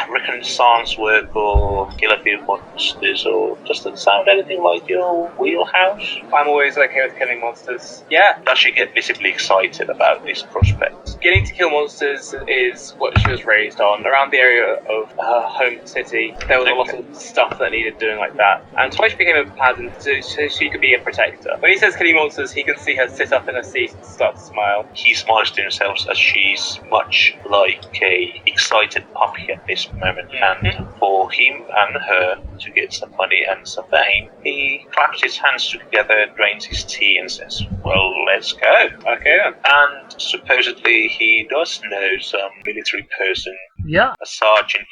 reconnaissance work or kill a few monsters, or just doesn't sound anything like your wheelhouse. I'm always okay with killing monsters. Yeah, Does she get visibly excited about this prospect? getting to kill monsters is what she was raised on. Around the area of her home city, there was a lot of stuff that needed doing like that. And twice she became a paladin so she could be a protector. When he says killing monsters, he can see her sit up in her seat and start to smile. He smiles to himself as she's much like a excited puppy at this moment. And for him and her to get some money and some fame, he claps his hands together, drains his tea and says, well, let's go. Okay then. And supposedly he does know some military person, Yeah. a sergeant,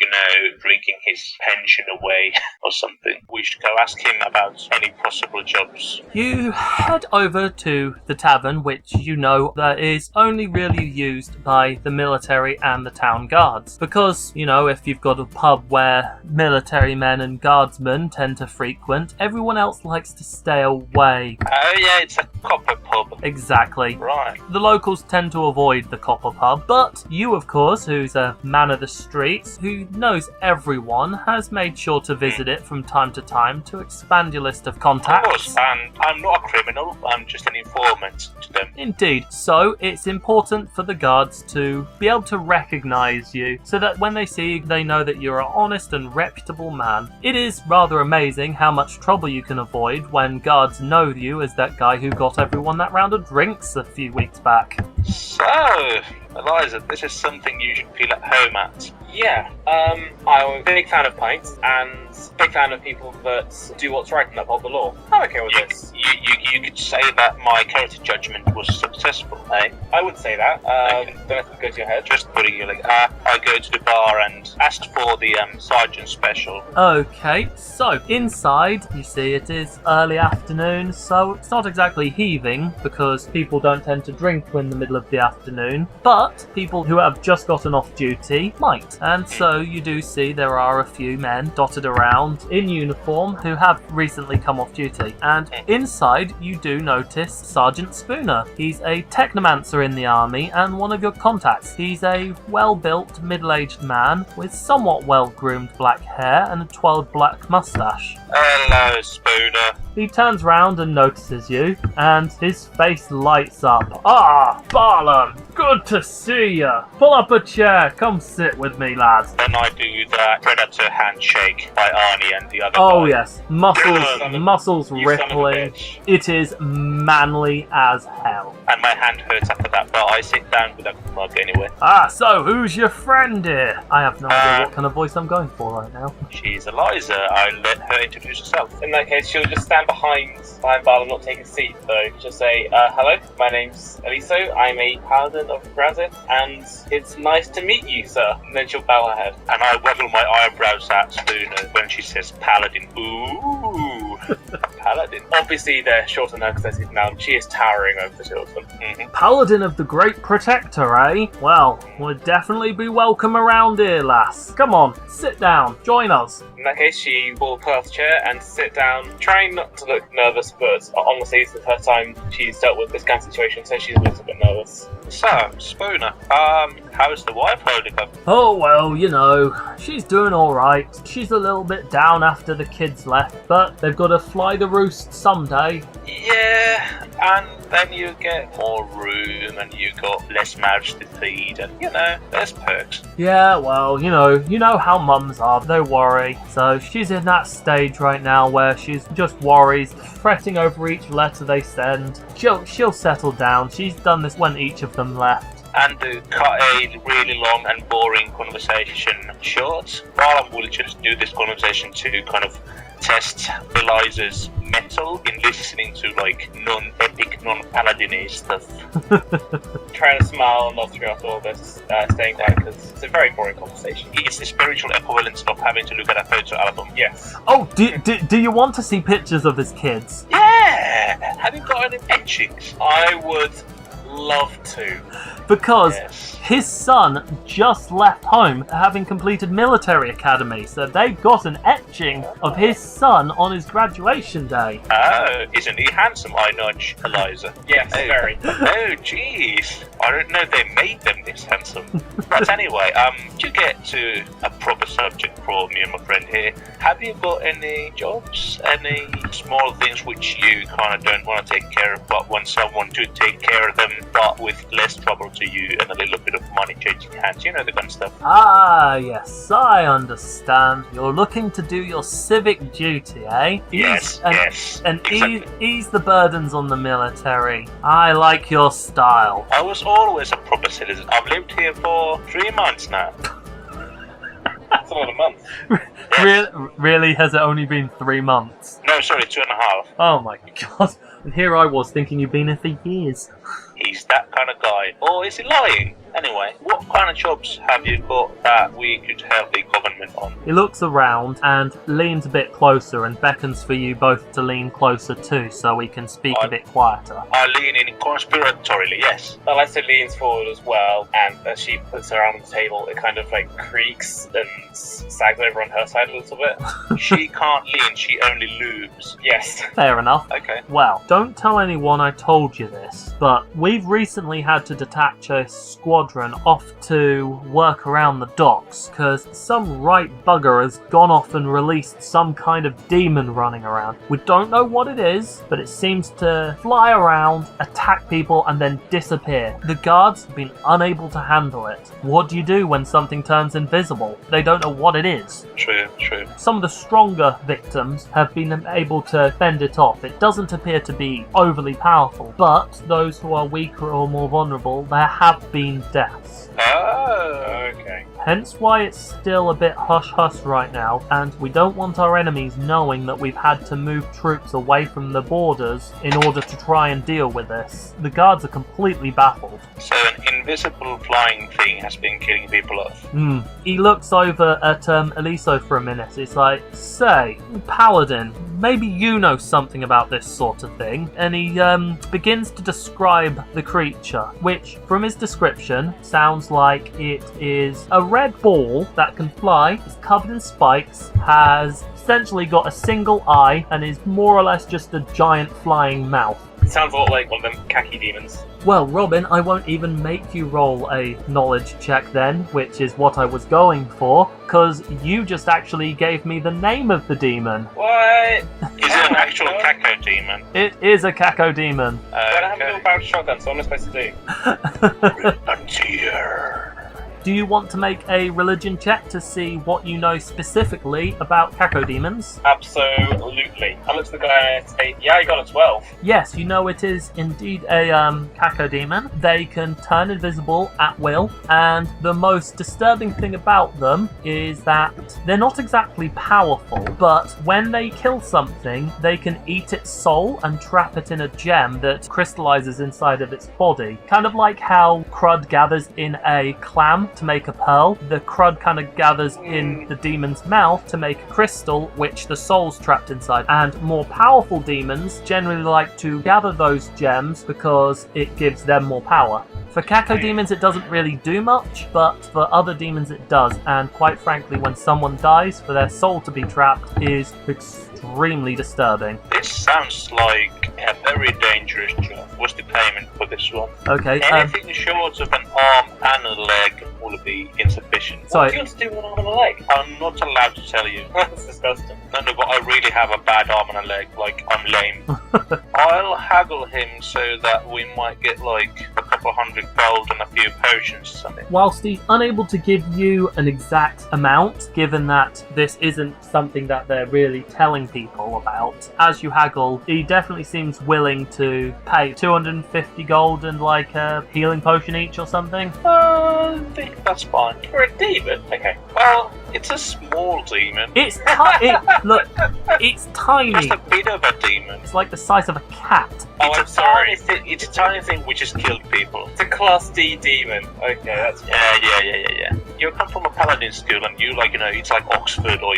drinking his pension away or something. We should go ask him about any possible jobs. You head over to the tavern, which you know that is only really used by the military and the town guards. Because, if you've got a pub where military men and guardsmen tend to frequent, everyone else likes to stay away. Oh yeah, it's a copper pub. Exactly. Right. The locals tend to avoid the copper pub, but you, of course, who's a man of the streets, who knows everyone, has made sure to visit it from time to time to expand your list of Of contacts. course, and I'm not a criminal, I'm just an informant to them. Indeed. So it's important for the guards to be able to recognize you so that when they see you, they know that you're an honest and reputable man. It is rather amazing how much trouble you can avoid when guards know you as that guy who got everyone that round of drinks a few weeks back. So, Eliza, this is something you should feel at home at. Yeah, I'm a big fan of pints and big fan of people that do what's right and uphold the law. I'm okay with this. You could say that my character judgment was successful, eh? I would say that. Okay. Don't let it go to your head. Just putting you I go to the bar and ask for the sergeant special. Okay, so inside you see it is early afternoon, so it's not exactly heaving because people don't tend to drink in the middle of the afternoon, but people who have just gotten off duty might. And so you do see there are a few men dotted around in uniform who have recently come off duty. And inside you do notice Sergeant Spooner. He's a technomancer in the army and one of your contacts. He's a well-built, middle-aged man with somewhat well-groomed black hair and a twirled black moustache. Hello, Spooner. He turns round and notices you, and his face lights up. Ah, Barlam! Good to see ya! Pull up a chair, come sit with me, lad. Then I do the predator handshake by Arnie and the other Oh guy. yes, muscles You son of a rippling. bitch. It is manly as hell. And my hand hurts after that, but I sit down with a mug anyway. Ah, so who's your friend here? I have no idea what kind of voice I'm going for right now. She's Eliza. I'll let her introduce herself. In that case, she'll just stand behind Barlam, not take a seat though. She'll say, hello, my name's Eliso, I'm a paladin of Brazil, and it's nice to meet you, sir. And then she'll bow her head. And I waggle my eyebrows at Spooner when she says paladin. Ooh, paladin. Obviously, they're shorter now because they're sitting down. She is towering over the two of them. Paladin of the Great Protector, eh? Well, we'll definitely be welcome around here, lass. Come on, sit down, join us. In that case, she will pull out the chair and sit down, trying not to look nervous, but honestly, it's the first time she's dealt with this kind of situation, so she's a little bit nervous. So, Spooner, how's the wife holding up? Oh, well, she's doing alright. She's a little bit down after the kids left, but they've got to fly the roost someday. Yeah, and then you get more room and you got less mouths to feed and, there's perks. Yeah, well, you know how mums are, they worry. So she's in that stage right now where she's just worries, fretting over each letter they send. She'll settle down. She's done this when each of them left. And to cut a really long and boring conversation short, Barlam will just do this conversation to kind of test Eliza's mettle in listening to non-epic, non-paladin stuff. Trying to smile and not throughout all this, staying quiet because it's a very boring conversation. It's the spiritual equivalent of having to look at a photo album. Yes. Oh, do you want to see pictures of his kids? Yeah! Have you got any etchings? I would love to. Because Yes. His son just left home having completed military academy, so they've got an etching of his son on his graduation day. Oh, isn't he handsome? I nudge Eliza. Yes, very. Oh, jeez. I don't know they made them this handsome. But anyway, to get to a proper subject for me and my friend here, have you got any jobs? Any small things which you kind of don't want to take care of, but want someone to take care of them, but with less trouble to you and a little bit of money changing hands? You know, the kind of stuff. Ah, yes, I understand. You're looking to do your civic duty, eh? Yes. And Exactly. ease the burdens on the military. I like your style. I was always a proper citizen. I've lived here for 3 months now. That's a lot of months. Really, has it only been 3 months? No, sorry, 2.5. Oh my god. And here I was thinking you've been here for years. He's that kind of guy. Or is he lying? Anyway, what kind of jobs have you got that we could help the government on? He looks around and leans a bit closer and beckons for you both to lean closer too so we can speak a bit quieter. I lean in conspiratorially, yes. Eliso leans forward as well, and as she puts her arm on the table, it kind of like creaks and sags over on her side a little bit. She can't lean, she only loops. Yes. Fair enough. Okay. Well, don't tell anyone I told you this, but we've recently had to detach a squadron off to work around the docks because some right bugger has gone off and released some kind of demon running around. We don't know what it is, but it seems to fly around, attack people, and then disappear. The guards have been unable to handle it. What do you do when something turns invisible? They don't know what it is. True. Some of the stronger victims have been able to fend it off. It doesn't appear to be overly powerful, but those who are weaker or more vulnerable, there have been deaths. Oh, Okay. Hence why it's still a bit hush-hush right now, and we don't want our enemies knowing that we've had to move troops away from the borders in order to try and deal with this. The guards are completely baffled. so an invisible flying thing has been killing people off. He looks over at Eliso for a minute. It's like, say, paladin, maybe you know something about this sort of thing. And he begins to describe the creature, which, from his description, sounds like it is a red ball that can fly, is covered in spikes, has essentially got a single eye, and is more or less just a giant flying mouth. It sounds a lot like one of them khaki demons. Well, Robin, I won't even make you roll a knowledge check then, which is what I was going for, because you just actually gave me the name of the demon. What? Is it an actual caco demon? It is a caco demon. But I have a little barrel shotgun, so what am I supposed to do? Frontier. Do you want to make a religion check to see what you know specifically about caco demons? Absolutely. I look to the guy and say, yeah, I got a 12. Yes, you know it is indeed a caco demon. They can turn invisible at will, and the most disturbing thing about them is that they're not exactly powerful, but when they kill something, they can eat its soul and trap it in a gem that crystallizes inside of its body. Kind of like how crud gathers in a clam to make a pearl, the crud kind of gathers in the demon's mouth to make a crystal, which the soul's trapped inside. And more powerful demons generally like to gather those gems because it gives them more power. For caco demons it doesn't really do much, but for other demons it does, and quite frankly when someone dies, for their soul to be trapped is extremely disturbing. This sounds like a very dangerous job. What's the payment for this one? Okay, Anything short of an arm and a leg will be insufficient. Sorry. What do you want to do with an arm and a leg? I'm not allowed to tell you. That's disgusting. No, but I really have a bad arm and a leg. Like, I'm lame. I'll haggle him so that we might get like a couple hundred gold and a few potions or something. Whilst he's unable to give you an exact amount, given that this isn't something that they're really telling people about, as you haggle, he definitely seems willing to pay 250 gold and like a healing potion each or something. I think that's fine. For a demon? Okay. Well, it's a small demon. It's look, it's tiny. Just a bit of a demon. It's like the size of a cat. Oh, I'm sorry. It's a tiny thing which has killed people. It's a Class D demon. Okay, that's fine. Yeah. you come from a paladin school, and you it's like Oxford or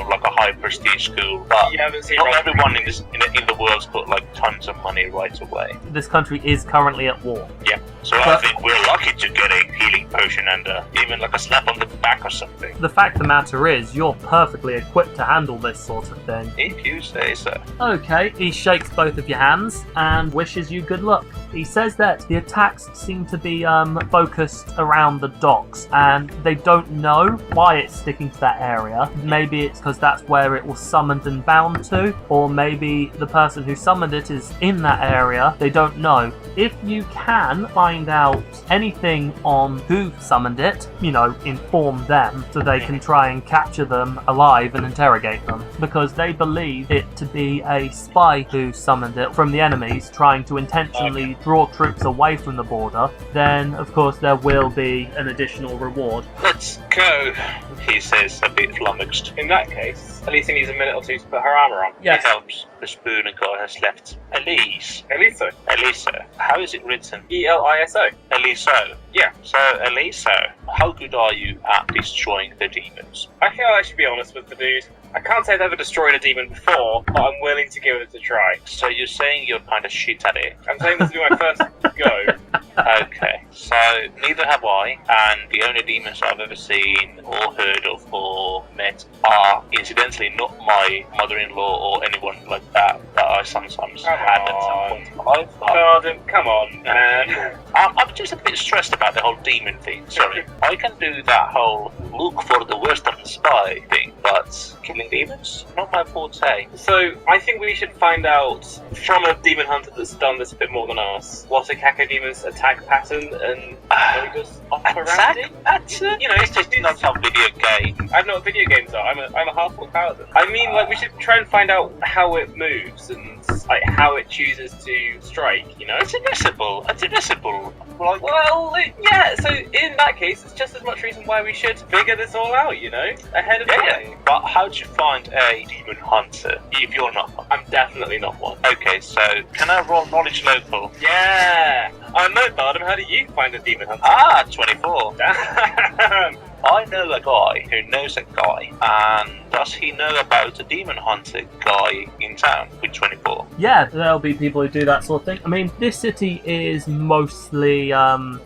like a high prestige school. But You haven't seen not Rob- everyone in the world's put like tons of money right away. This country is currently at war. Yeah. So I think we're lucky to get a healing potion and even like a slap on the back or something. The fact of the matter is, you're perfectly equipped to handle this sort of thing. If you say so. Okay, he shakes both of your hands and wishes you good luck. He says that the attacks seem to be focused around the docks, and they don't know why it's sticking to that area. Maybe it's because that's where it was summoned and bound to, or maybe the person who summoned it is in that area. They don't know. If you can find out anything on who summoned it, inform them so they can try and capture them alive and interrogate them, because they believe it to be a spy who summoned it from the enemies trying to intentionally draw troops away from the border, then of course there will be an additional reward. Let's go, he says, a bit flummoxed. In that case, Elisa needs a minute or two to put her armor on. Yes. It helps. The spoon and guy has left. Eliso. Eliso. How is it written? Eliso. Eliso. Yeah. So, Eliso, how good are you at destroying the demons? I feel I should be honest with the dude. I can't say I've ever destroyed a demon before, but I'm willing to give it a try. So you're saying you're kind of shit at it? I'm saying this will be my first go. Okay, so neither have I, and the only demons I've ever seen or heard of or met are, incidentally, not my mother-in-law or anyone like that I sometimes had at some point in my life. Come on, man. I'm just a bit stressed about the whole demon thing, sorry. I can do that whole look for the worst of the spy thing, but killing demons? Not my forte. So, I think we should find out from a demon hunter that's done this a bit more than us, what a Cacodemon's attack pattern and modus operandi. Pattern? It's just not some video game. I know what video games are. I'm a half-orc paladin. I mean, we should try and find out how it moves and how it chooses to strike. It's invisible. Like, Well, yeah. So in that case, it's just as much reason why we should figure this all out. Ahead of time. But how do you find a demon hunter if you're not one? I'm definitely not one. Okay, so can I roll knowledge local? Yeah. I know, Barlam. How do you find a demon hunter? 24. Damn. I know a guy who knows a guy, and does he know about a demon hunter guy in town with 24? Yeah, there'll be people who do that sort of thing. I mean, this city is mostly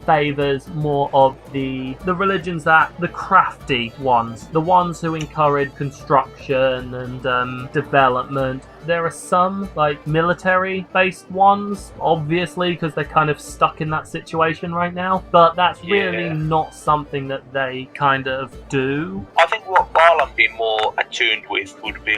favours more of the religions that the crafty ones, the ones who encourage construction and development. There are some military-based ones, obviously, because they're kind of stuck in that situation right now. But that's really not something that they kind of do. I think what Barlam be more attuned with would be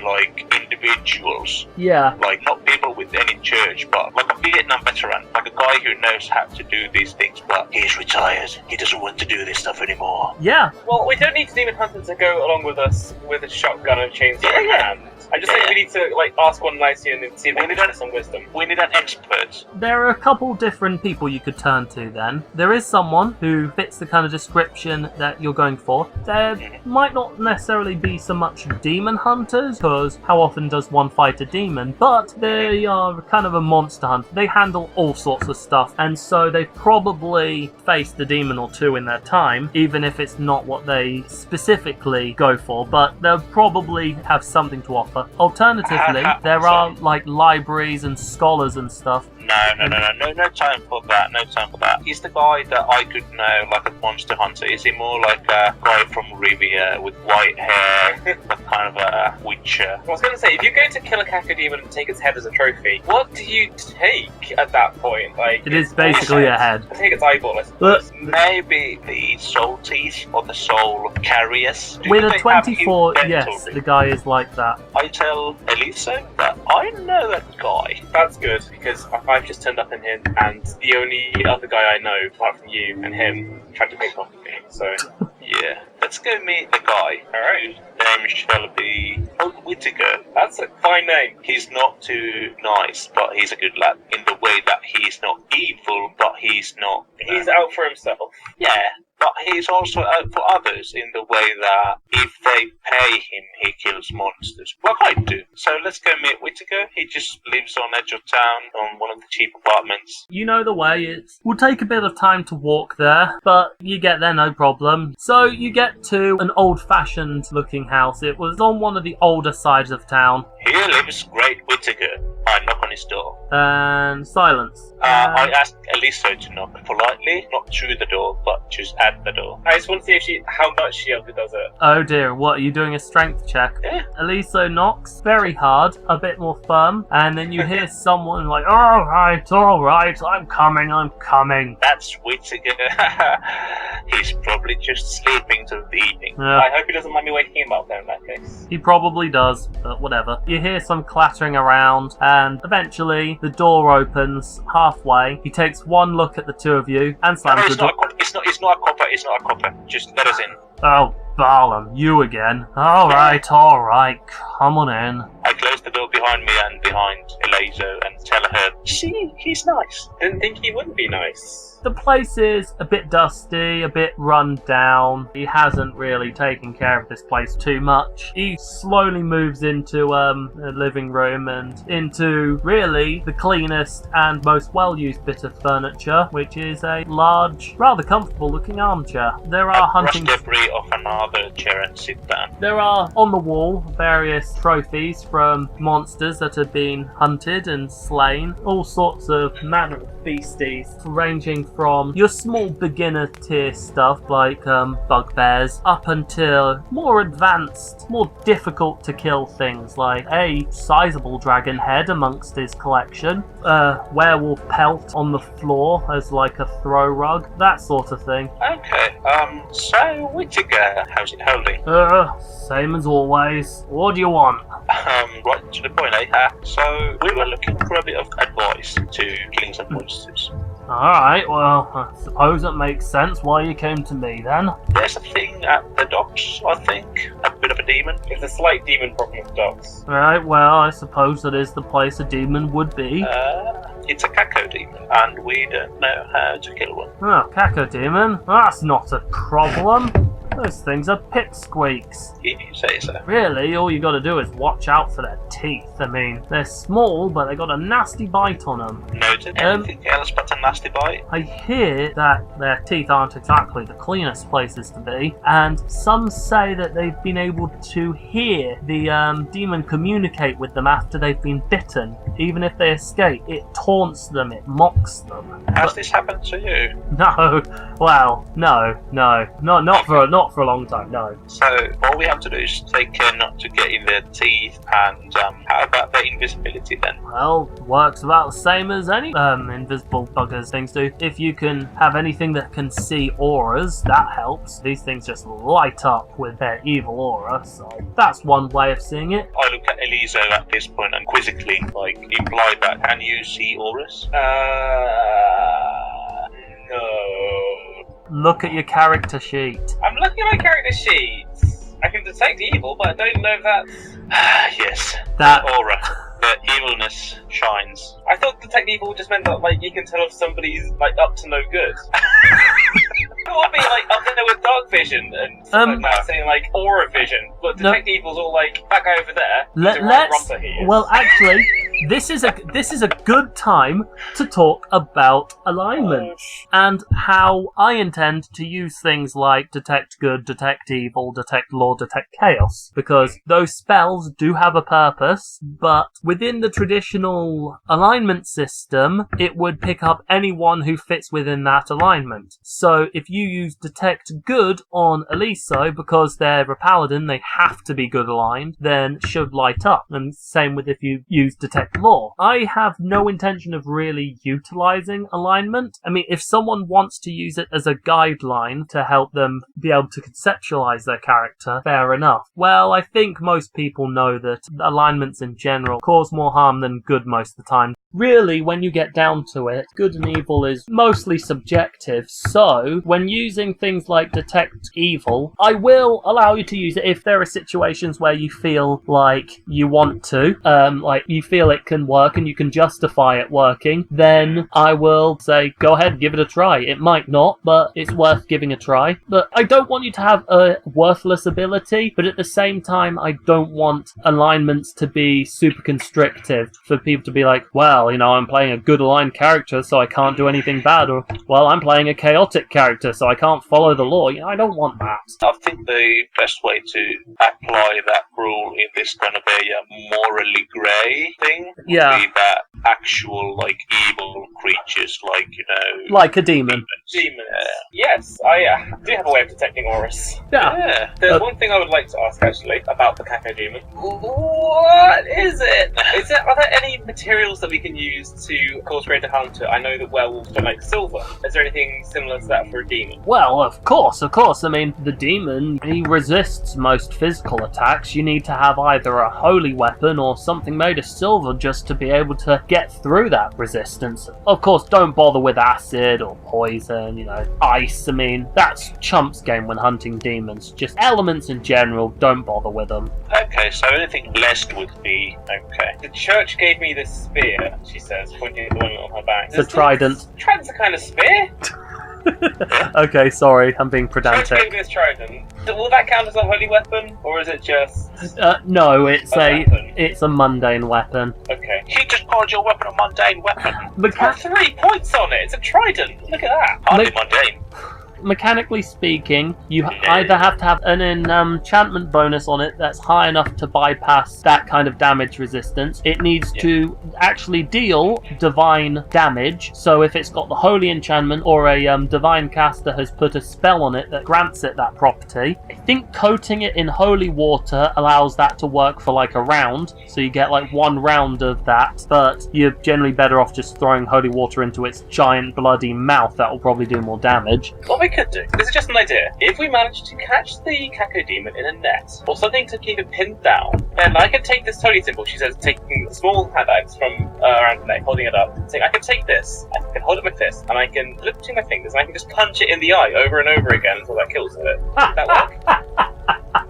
individuals. Yeah. Not people with any church, but like a Vietnam veteran, like a guy who knows how to do these things, but he's retired. He doesn't want to do this stuff anymore. Yeah. Well, we don't need a demon hunter to go along with us with a shotgun and chainsaw in hand. I just think we need to ask one nicely and see if they can share some wisdom. We need an expert. There are a couple different people you could turn to then. There is someone who fits the kind of description that you're going for. There might not necessarily be so much demon hunters, because how often does one fight a demon? But they are kind of a monster hunter. They handle all sorts of stuff, and so they've probably faced a demon or two in their time, even if it's not what they specifically go for, but they'll probably have something to offer. Alternatively, there are libraries and scholars and stuff. No time for that. He's the guy that I could know like a monster hunter. Is he more like a guy from Rivia with white hair, like kind of a witcher? I was going to say, if you're going to kill a Cacodemon and take its head as a trophy, what do you take at that point? It is basically a head. I take its eyeball, I suppose. Maybe the soul teeth or the soul carriers. With a 24, yes, the guy is like that. I tell Eliso that I know that guy. That's good, because I've just turned up in here, and the only other guy I know, apart from you and him, tried to pick off me, so... Yeah, let's go meet the guy. Alright. Name shall be Whittaker. That's a fine name. He's not too nice, but he's a good lad. In the way that he's not evil, but he's not... He's out for himself. Yeah, but he's also out for others in the way that if they pay him, he kills monsters. Like I do. So let's go meet Whittaker. He just lives on edge of town on one of the cheap apartments. You know the way. It will take a bit of time to walk there, but you get there no problem. So you get to an old-fashioned looking house. It was on one of the older sides of town. Here lives Great Whittaker. I knock on his door. And silence. I ask Eliso to knock politely, not through the door, but just at the door. I just want to see how much she does it. Oh dear, what, are you doing a strength check? Yeah. Eliso knocks very hard, a bit more firm, and then you hear someone like, alright, I'm coming. That's Whittaker. He's probably just sleeping till the evening. Yeah. I hope he doesn't mind me waking him up then in that case. He probably does, but whatever. You hear some clattering around, and eventually the door opens halfway. He takes one look at the two of you and slams No, the door. it's not a copper. Just let us in. Oh, Barlam, you again. Alright, come on in. I close the door behind me and behind Eliso and tell her, see, he's nice. Didn't think he wouldn't be nice. The place is a bit dusty, a bit run down. He hasn't really taken care of this place too much. He slowly moves into a living room and into really the cleanest and most well-used bit of furniture, which is a large, rather comfortable looking armchair. There are hunting... brush debris off another chair and sit down. There are on the wall various trophies from monsters that have been hunted and slain. All sorts of manner of beasties, ranging from your small beginner tier stuff like bugbears up until more advanced, more difficult to kill things like a sizable dragon head amongst his collection, werewolf pelt on the floor as like a throw rug, that sort of thing. Okay, so Whittaker, how's it holding? Same as always. What do you want? Right to the point, eh? So, we were looking for a bit of advice to killing some monsters. Alright, well, I suppose it makes sense why you came to me then. There's a thing at the docks, I think. A bit of a demon. There's a slight demon problem with dogs. Right, well, I suppose that is the place a demon would be. It's a caco demon, and we don't know how to kill one. Oh, caco demon? That's not a problem. Those things are pipsqueaks. If you say so. Really, all you gotta do is watch out for their teeth. I mean, they're small, but they got a nasty bite on them. Noted. Anything else but a nasty bite? I hear that their teeth aren't exactly the cleanest places to be, and some say that they've been able to hear the demon communicate with them after they've been bitten. Even if they escape, it taunts them, it mocks them. Has this happened to you? No, well, no, not for a long time, no. So, all we have to do is take care not to get in their teeth, and how about their invisibility then? Well, works about the same as any invisible buggers things do. If you can have anything that can see auras, that helps. These things just light up with their evil aura, so that's one way of seeing it. I look at Eliso at this point and quizzically, imply that, can you see auras? No. Look at your character sheet. I'm looking at my character sheet. I can detect evil, but I don't know if that's... Yes. That Aura. The evilness shines. I thought detect evil just meant that, you can tell if somebody's, up to no good. I want to be, up there with dark vision and stuff like that, saying, aura vision, but detect evil's all that guy over there. Well, actually, this is a good time to talk about alignments and how I intend to use things like detect good, detect evil, detect law, detect chaos, because those spells do have a purpose, but within the traditional alignment system, it would pick up anyone who fits within that alignment. So if you use detect good on Eliso, because they're a paladin, they have to be good aligned, then should light up. And same with if you use detect law. I have no intention of really utilizing alignment. I mean, if someone wants to use it as a guideline to help them be able to conceptualize their character, fair enough. Well, I think most people know that alignments in general cause more harm than good most of the time. really, when you get down to it, good and evil is mostly subjective. So, when using things like detect evil, I will allow you to use it if there are situations where you feel like you want to, like you feel it can work and you can justify it working, then I will say, go ahead, give it a try. It might not, but it's worth giving a try. But I don't want you to have a worthless ability, but at the same time, I don't want alignments to be super constrictive for people to be like, well, I'm playing a good aligned character, so I can't do anything bad, or, well, I'm playing a chaotic character, so I can't follow the law. I don't want that. I think the best way to apply that rule in this kind of a morally grey thing would be that actual, evil creatures, like a demon. Demons. Yes, I do have a way of detecting auras. Yeah. There's one thing I would like to ask, actually, about the Caco Demon. What is it? Are there any materials that we can use to cause greater harm to it? I know that werewolves don't like silver. Is there anything similar to that for a demon? Well, of course. I mean, the demon, he resists most physical attacks. You need to have either a holy weapon or something made of silver just to be able to get through that resistance. Of course, don't bother with acid or poison, ice. I mean, that's Chump's game when hunting demons. Just elements in general, don't bother with them. Okay, so anything less would be okay. The church gave me this spear, she says, pointing at the one on her back. It's a trident. Trident's a kind of spear? Okay, sorry, I'm being Church pedantic. gave me this trident. Will that count as a holy weapon, or is it just... No, it's weapon? it's a mundane weapon. Okay. He just called your weapon a mundane weapon. Got 3 points on it. It's a trident. Look at that. Hardly mundane. Mechanically speaking, you either have to have an enchantment bonus on it that's high enough to bypass that kind of damage resistance. It needs to actually deal divine damage. So if it's got the holy enchantment or a divine caster has put a spell on it that grants it that property, I think coating it in holy water allows that to work for a round. So you get 1 round of that, but you're generally better off just throwing holy water into its giant bloody mouth. That will probably do more damage. What we could do, this is just an idea. If we manage to catch the Caco Demon in a net, or something to keep it pinned down, then I can take this holy symbol, she says, taking a small hand axe from around the neck, holding it up, saying, I can take this, I can hold it with my fist, and I can look between my fingers, and I can just punch it in the eye over and over again until that kills it. Would that work?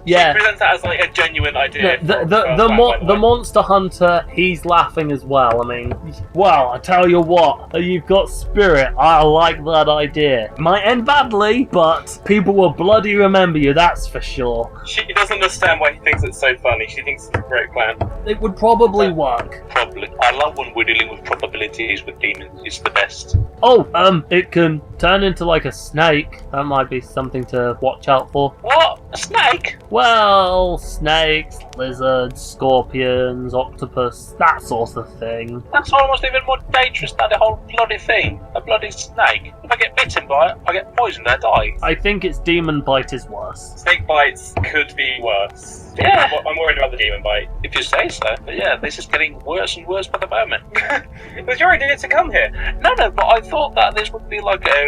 Yeah. She presents that as a genuine idea. The monster hunter, he's laughing as well. I mean, well, I tell you what, you've got spirit. I like that idea. Might end badly, but people will bloody remember you, that's for sure. She doesn't understand why he thinks it's so funny. She thinks it's a great plan. It would probably work. Probably. I love when we're dealing with probabilities with demons. It's the best. Oh, it can turn into a snake. That might be something to watch out for. What? A snake? Well, snakes, lizards, scorpions, octopus, that sort of thing. That's almost even more dangerous than the whole bloody thing. A bloody snake. If I get bitten by it, I get poisoned, I die. I think its demon bite is worse. Snake bites could be worse. Yeah. I'm worried about the demon bite. If you say so. But yeah, this is getting worse and worse by the moment. It was your idea to come here. No, but I thought that this would be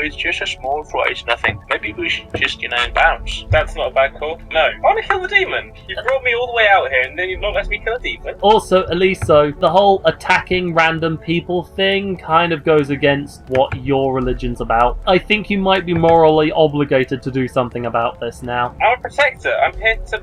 it's just a small fright, it's nothing. Maybe we should just, bounce. That's not a bad call. No. I want to kill the demon. You brought me all the way out here and then you've not let me kill a demon. Also, Eliso, the whole attacking random people thing kind of goes against what your religion's about. I think you might be morally obligated to do something about this now. I'm a protector. I'm here to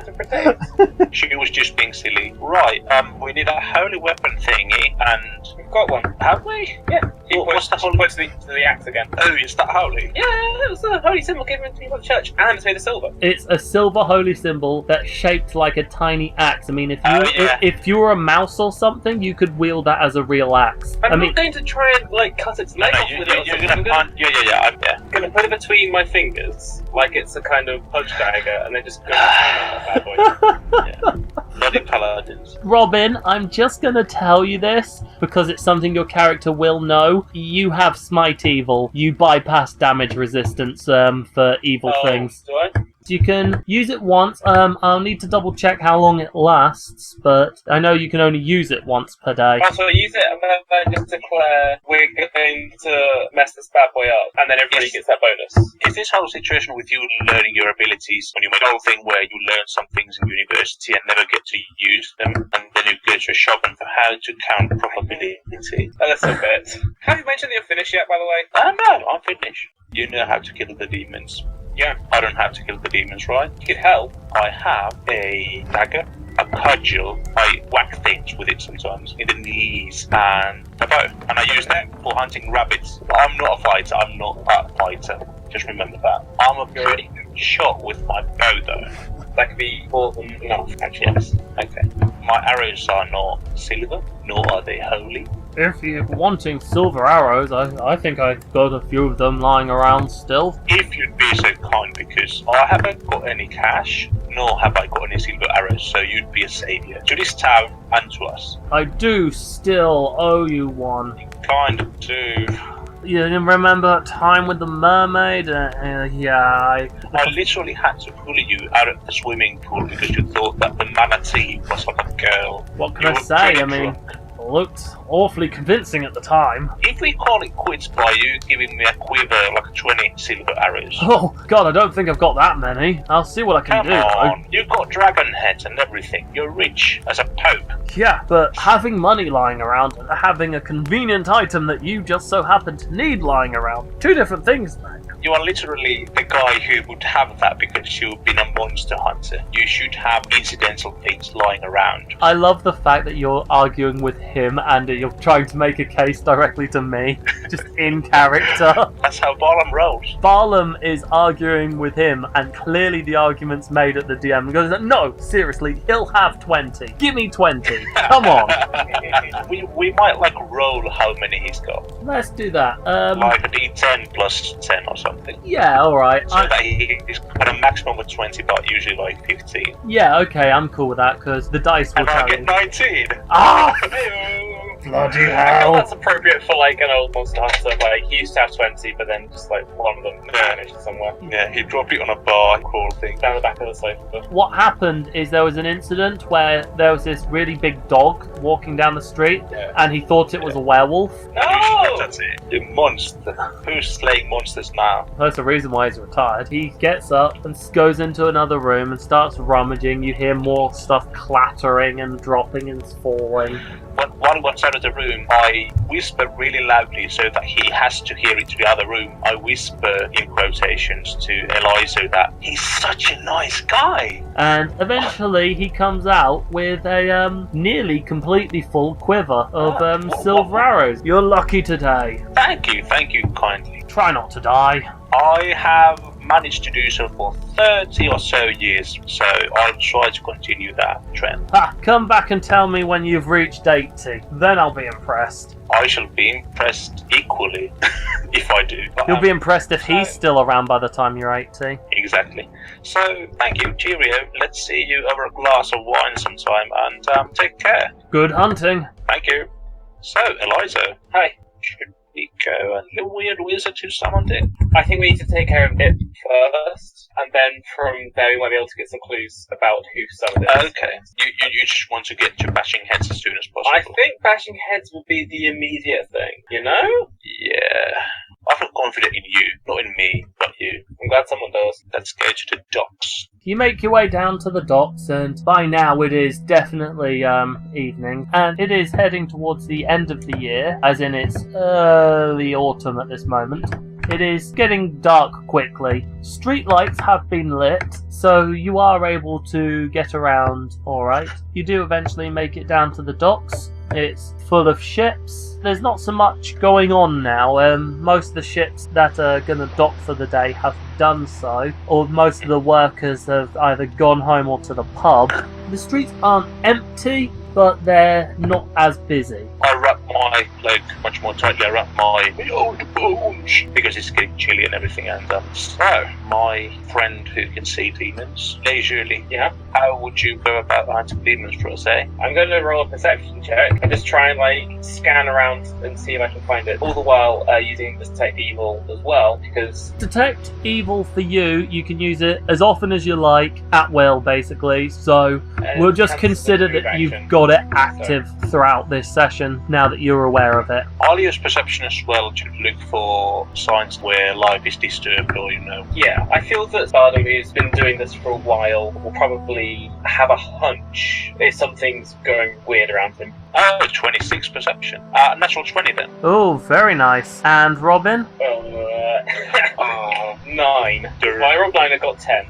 to protect. She was just being silly. Right, we need a holy weapon thingy, and We've got one. have we? Yeah. What's the holy? Points to the axe again. Oh, is that holy? Yeah, it was a holy symbol given to me by the church, and it's made of silver. It's a silver holy symbol that's shaped like a tiny axe. I mean, yeah. if you were a mouse or something, you could wield that as a real axe. I'm not going to try and cut its leg off with it. You're gonna punch. I'm gonna put it between my fingers, like it's a kind of punch dagger, and then just go that bad boy. Yeah. Bloody paladins. Robin, I'm just gonna tell you this because it's something your character will know. You have Smite Evil. You bypass damage resistance for evil things. Do I? You can use it once. I'll need to double check how long it lasts, but I know you can only use it once per day. So I use it and then just declare we're going to mess this bad boy up, and then everybody gets that bonus. Is this whole situation with you learning your abilities when you make a whole thing where you learn some things in university and never get to use them, and then you literature shopping for how to count probability. A little bit. Have you mentioned that you're finished yet, by the way? No, I'm finished. You know how to kill the demons. Yeah. I don't have to kill the demons, right? You could help. I have a dagger, a cudgel. I whack things with it sometimes in the knees, and a bow. And I use that for hunting rabbits. I'm not a fighter. I'm not a fighter. Just remember that. I'm a pretty good shot with my bow, though. That could be more than enough, actually. Yes. Okay. My arrows are not silver, nor are they holy. If you're wanting silver arrows, I think I've got a few of them lying around still. If you'd be so kind, because I haven't got any cash, nor have I got any silver arrows, so you'd be a saviour to this town and to us. I do still owe you one. Kind of do. You remember that time with the mermaid? Yeah, I literally had to pull you out of the swimming pool because you thought that the manatee was like a girl. What can You I were say? pretty I mean, drunk. it looked awfully convincing at the time. If we call it quits by you giving me a quiver like 20 silver arrows. Oh, God, I don't think I've got that many. I'll see what I can Come do, on, you've got dragon heads and everything. You're rich as a pope. though. Yeah, but having money lying around and having a convenient item that you just so happen to need lying around, two different things, mate. You are literally the guy who would have that because you've been a monster hunter. You should have incidental things lying around. I love the fact that you're arguing with him and you're trying to make a case directly to me, just in character. That's how Barlam rolls. Barlam is arguing with him, and clearly the argument's made at the DM. He goes, no, seriously, he'll have 20. Give me 20. Come on. we might like roll how many he's got. Let's do that. Like a d10 plus 10 or something. Yeah, alright. So that he's got a maximum of 20, but usually like 15. Yeah, okay, I'm cool with that, because the dice will And I tell get you. 19. Ah! Hey-o. Bloody I feel hell. that's appropriate for like an old monster hunter. Like he used to have 20, but then just like one of them vanished somewhere Yeah, he dropped it on a bar crawl thing. down the back of the sofa. What happened is there was an incident where there was this really big dog walking down the street, Yeah. and he thought it was a werewolf. No! That's it. The monster. Who's slaying monsters now? That's the reason why he's retired. He gets up and goes into another room and starts rummaging. You hear more stuff clattering and dropping and falling. While he went out of the room, I whisper really loudly so that he has to hear it to the other room. I whisper in quotations to Eliso that he's such a nice guy. And eventually he comes out with a nearly completely full quiver of silver arrows. You're lucky today. Thank you kindly. Try not to die. I have managed to do so for 30 or so years, so I'll try to continue that trend. Ha! Come back and tell me when you've reached 80. Then I'll be impressed. I shall be impressed equally if I do. But, You'll be impressed if he's still around by the time you're 80. Exactly. So, thank you, cheerio. Let's see you over a glass of wine sometime, and take care. Good hunting. Thank you. So, Eliso. Hi. Should we go and the weird wizard who summoned it? I think we need to take care of it first, and then from there we might be able to get some clues about who summoned it. Okay. You just want to get to bashing heads as soon as possible. I think bashing heads will be the immediate thing, you know? Yeah. I feel confident in you, not in me, but you. I'm glad someone does. Let's go to the docks. You make your way down to the docks, and by now it is definitely evening, and it is heading towards the end of the year, as in it's early autumn at this moment. It is getting dark quickly. Street lights have been lit, so you are able to get around alright. You do eventually make it down to the docks. It's full of ships. There's not so much going on now. Most of the ships that are going to dock for the day have done so, or most of the workers have either gone home or to the pub. The streets aren't empty, but they're not as busy. I wrap my leg much more tightly. I wrap my old bones because it's getting chilly and everything. And so, my friend who can see demons leisurely. Yeah. How would you go about hunting demons for us, eh? I'm going to roll a perception check and just try and like scan around and see if I can find it. All the while using this detect evil as well, because Detect evil for you, you can use it as often as you like, at will basically. So we'll just has consider some move that you've action. got it active throughout this session now that you're aware of it. I'll use perception as well to look for signs where life is disturbed or, Yeah, I feel that Barlam, who's been doing this for a while, will probably have a hunch if something's going weird around him. Oh, 26 perception. Natural 20 then. Oh, very nice. And Robin? 9. If I rolled 9, I got 10.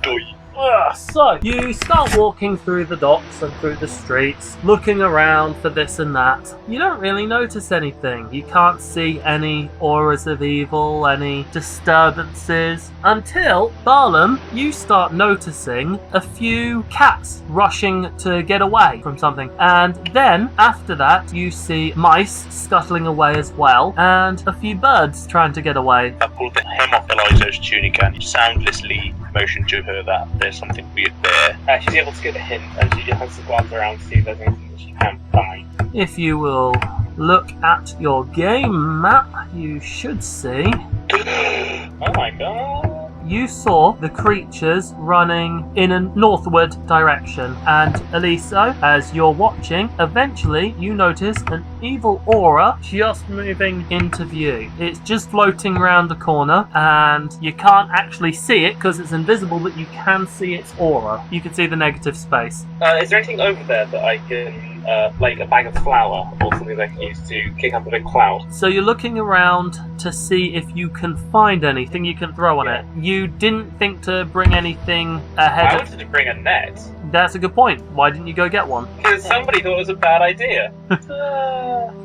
So, you start walking through the docks and through the streets, looking around for this and that. You don't really notice anything. You can't see any auras of evil, any disturbances, until, Barlam, you start noticing a few cats rushing to get away from something. And then, after that, you see mice scuttling away as well, and a few birds trying to get away. I pulled the hem off Eliso's tunic and soundlessly motioned to her that there's something weird there. She's able to get a hint, and she just has to glance around to see if there's anything that she can find. If you will look at your game map, you should see Oh my god. you saw the creatures running in a northward direction. And Eliso, as you're watching, eventually you notice an evil aura just moving into view. It's just floating around the corner, and you can't actually see it because it's invisible, but you can see its aura. You can see the negative space. Is there anything over there that I can, like a bag of flour or something that I can use to kick up a big cloud? So you're looking around to see if you can find anything you can throw on it. You didn't think to bring anything ahead I of... wanted to bring a net. That's a good point. Why didn't you go get one? Because somebody thought it was a bad idea.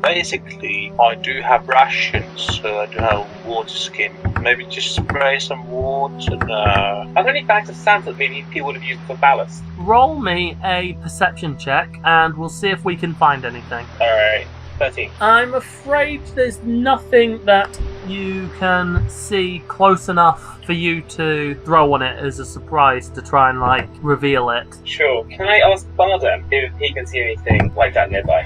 Basically, I do have rations, so I do have water skin. Maybe just spray some water. No. Are there any bags of sand that maybe people would have used for ballast? Roll me a perception check, and we'll see if we can find anything. Alright, 13. I'm afraid there's nothing that you can see close enough for you to throw on it as a surprise to try and, reveal it. Sure. Can I ask Barlam if he can see anything like that nearby?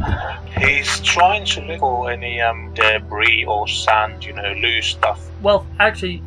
He's trying to look for any debris or sand, loose stuff. Well, actually,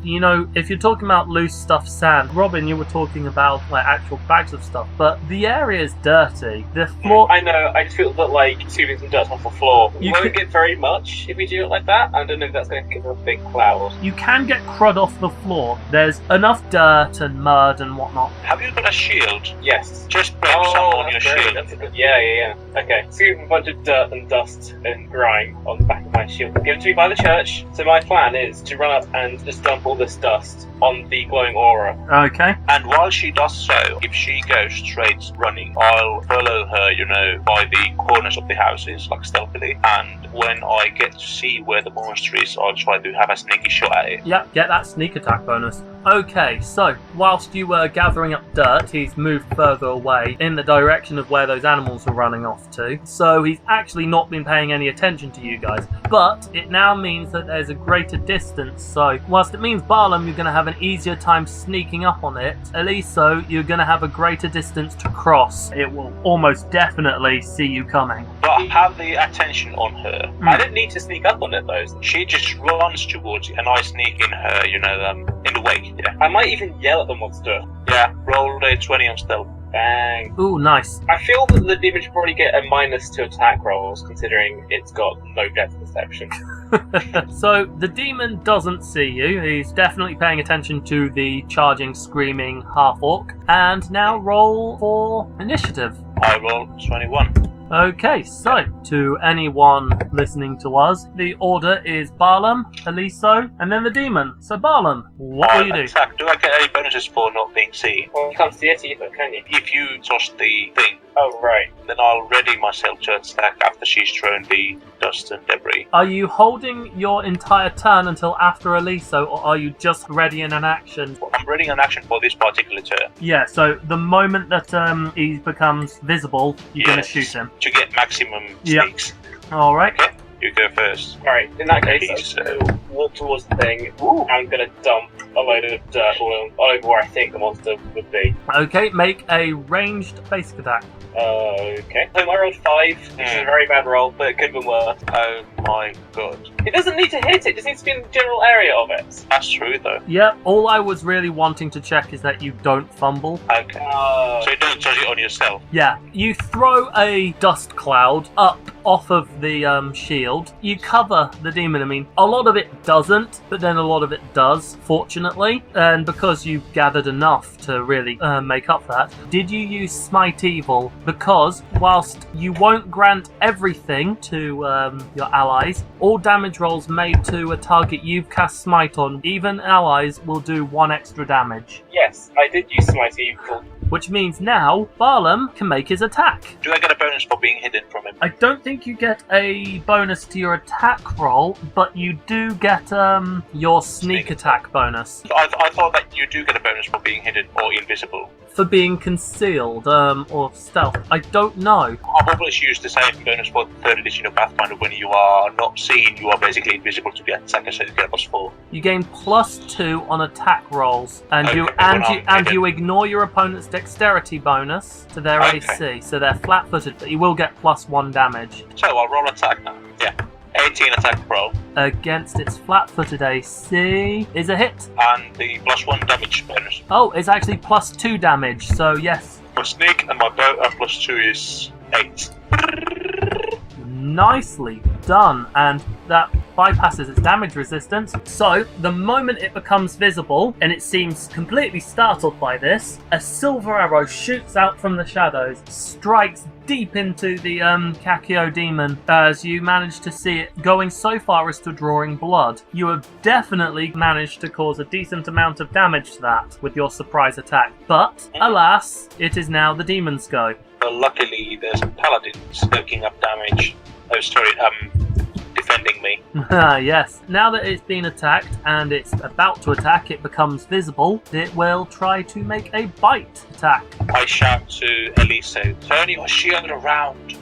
if you're talking about loose stuff, sand, Robin, you were talking about, actual bags of stuff, but the area is dirty. The floor... I know, I just feel that, scooping some dirt off the floor You won't could- get very much if we do it like that. I don't know if that's going to give us a big cloud. You can get crud off the floor. There's enough dirt and mud and whatnot. Have you got a shield? Yes. Just put some on your that's great. shield. That's a good... Yeah. Okay, scoop a bunch of dirt and dust and grime on the back of my shield. Give it to me by the church. So my plan is to run up and just dump all this dust on the glowing aura. Okay. And while she does so, if she goes straight running, I'll follow her, by the corners of the houses, stealthily. And when I get to see where the monster is, I'll try to have a sneaky shot at it. Yep, get that sneak attack bonus. Okay, so whilst you were gathering up dirt, he's moved further away in the direction of where those animals were running off to. So he's actually not been paying any attention to you guys. But it now means that there's a greater distance. So whilst it means Barlam, you're going to have an easier time sneaking up on it. Eliso, you're going to have a greater distance to cross. It will almost definitely see you coming. But I have the attention on her. I didn't need to sneak up on it though. She just runs towards it, and I sneak in her, in the wake. Yeah. I might even yell at the monster. Yeah, roll a 20 on stealth. Bang. Ooh, nice. I feel that the demon should probably get a minus to attack rolls, considering it's got no depth perception. So the demon doesn't see you. He's definitely paying attention to the charging, screaming half-orc. And now roll for initiative. I roll 21. Okay, so to anyone listening to us, the order is Barlam, Eliso, and then the demon. So Barlam, what will you do? Attack. Do I get any bonuses for not being seen? Well, you can't see it either, can you? If you toss the thing, Oh, right. then I'll ready myself to attack after she's thrown the dust and debris. Are you holding your entire turn until after Eliso, or are you just ready in an action? I'm readying an action for this particular turn. Yeah, so the moment that he becomes visible, you're going to shoot him. To get maximum Yep. sneaks. Alright. Okay, you go first. Alright, in that case, Okay, I'll walk towards the thing. I'm going to dump a load of dirt all over where I think the monster would be. Okay, make a ranged basic attack. Okay. So I rolled 5, which is a very bad roll, but it could have been worse. Oh my god. It doesn't need to hit it just needs to be in the general area of it. That's true though. Yeah, all I was really wanting to check is that you don't fumble. Okay. So you don't judge it on yourself. Yeah, you throw a dust cloud up off of the shield. You cover the demon. I mean, a lot of it doesn't, but then a lot of it does, fortunately. And because you've gathered enough to really make up for that, did you use Smite Evil? Because whilst you won't grant everything to your allies, all damage rolls made to a target you've cast Smite on, even allies, will do 1 extra damage. Yes, I did use Smite Evil. Which means now Barlam can make his attack. Do I get a bonus for being hidden from him? I don't think you get a bonus to your attack roll, but you do get your sneak attack bonus. I thought that you do get a bonus for being hidden or invisible. For being concealed or stealth. I don't know. I've always used the same bonus for the 3rd edition of Pathfinder. When you are not seen, you are basically invisible to the attacker, so you get a +4. You gain +2 on attack rolls, and you ignore your opponent's dexterity bonus to their AC, so they're flat-footed, but you will get +1 damage. So I'll roll attack now. Yeah. 18 attack roll. Against its flat-footed AC is a hit. And the +1 damage bonus. Oh, it's actually +2 damage, so yes. For sneak and my bow, and +2 is 8. Nicely done, and that bypasses its damage resistance. So, the moment it becomes visible, and it seems completely startled by this, a silver arrow shoots out from the shadows, strikes deep into the Kakio demon as you manage to see it going so far as to drawing blood. You have definitely managed to cause a decent amount of damage to that with your surprise attack. But, alas, it is now the demon's go. But luckily, there's a paladin soaking up damage. Oh, sorry, defending me. Yes. Now that it's been attacked and it's about to attack, it becomes visible. It will try to make a bite attack. I shout to Eliso, turn your shield around.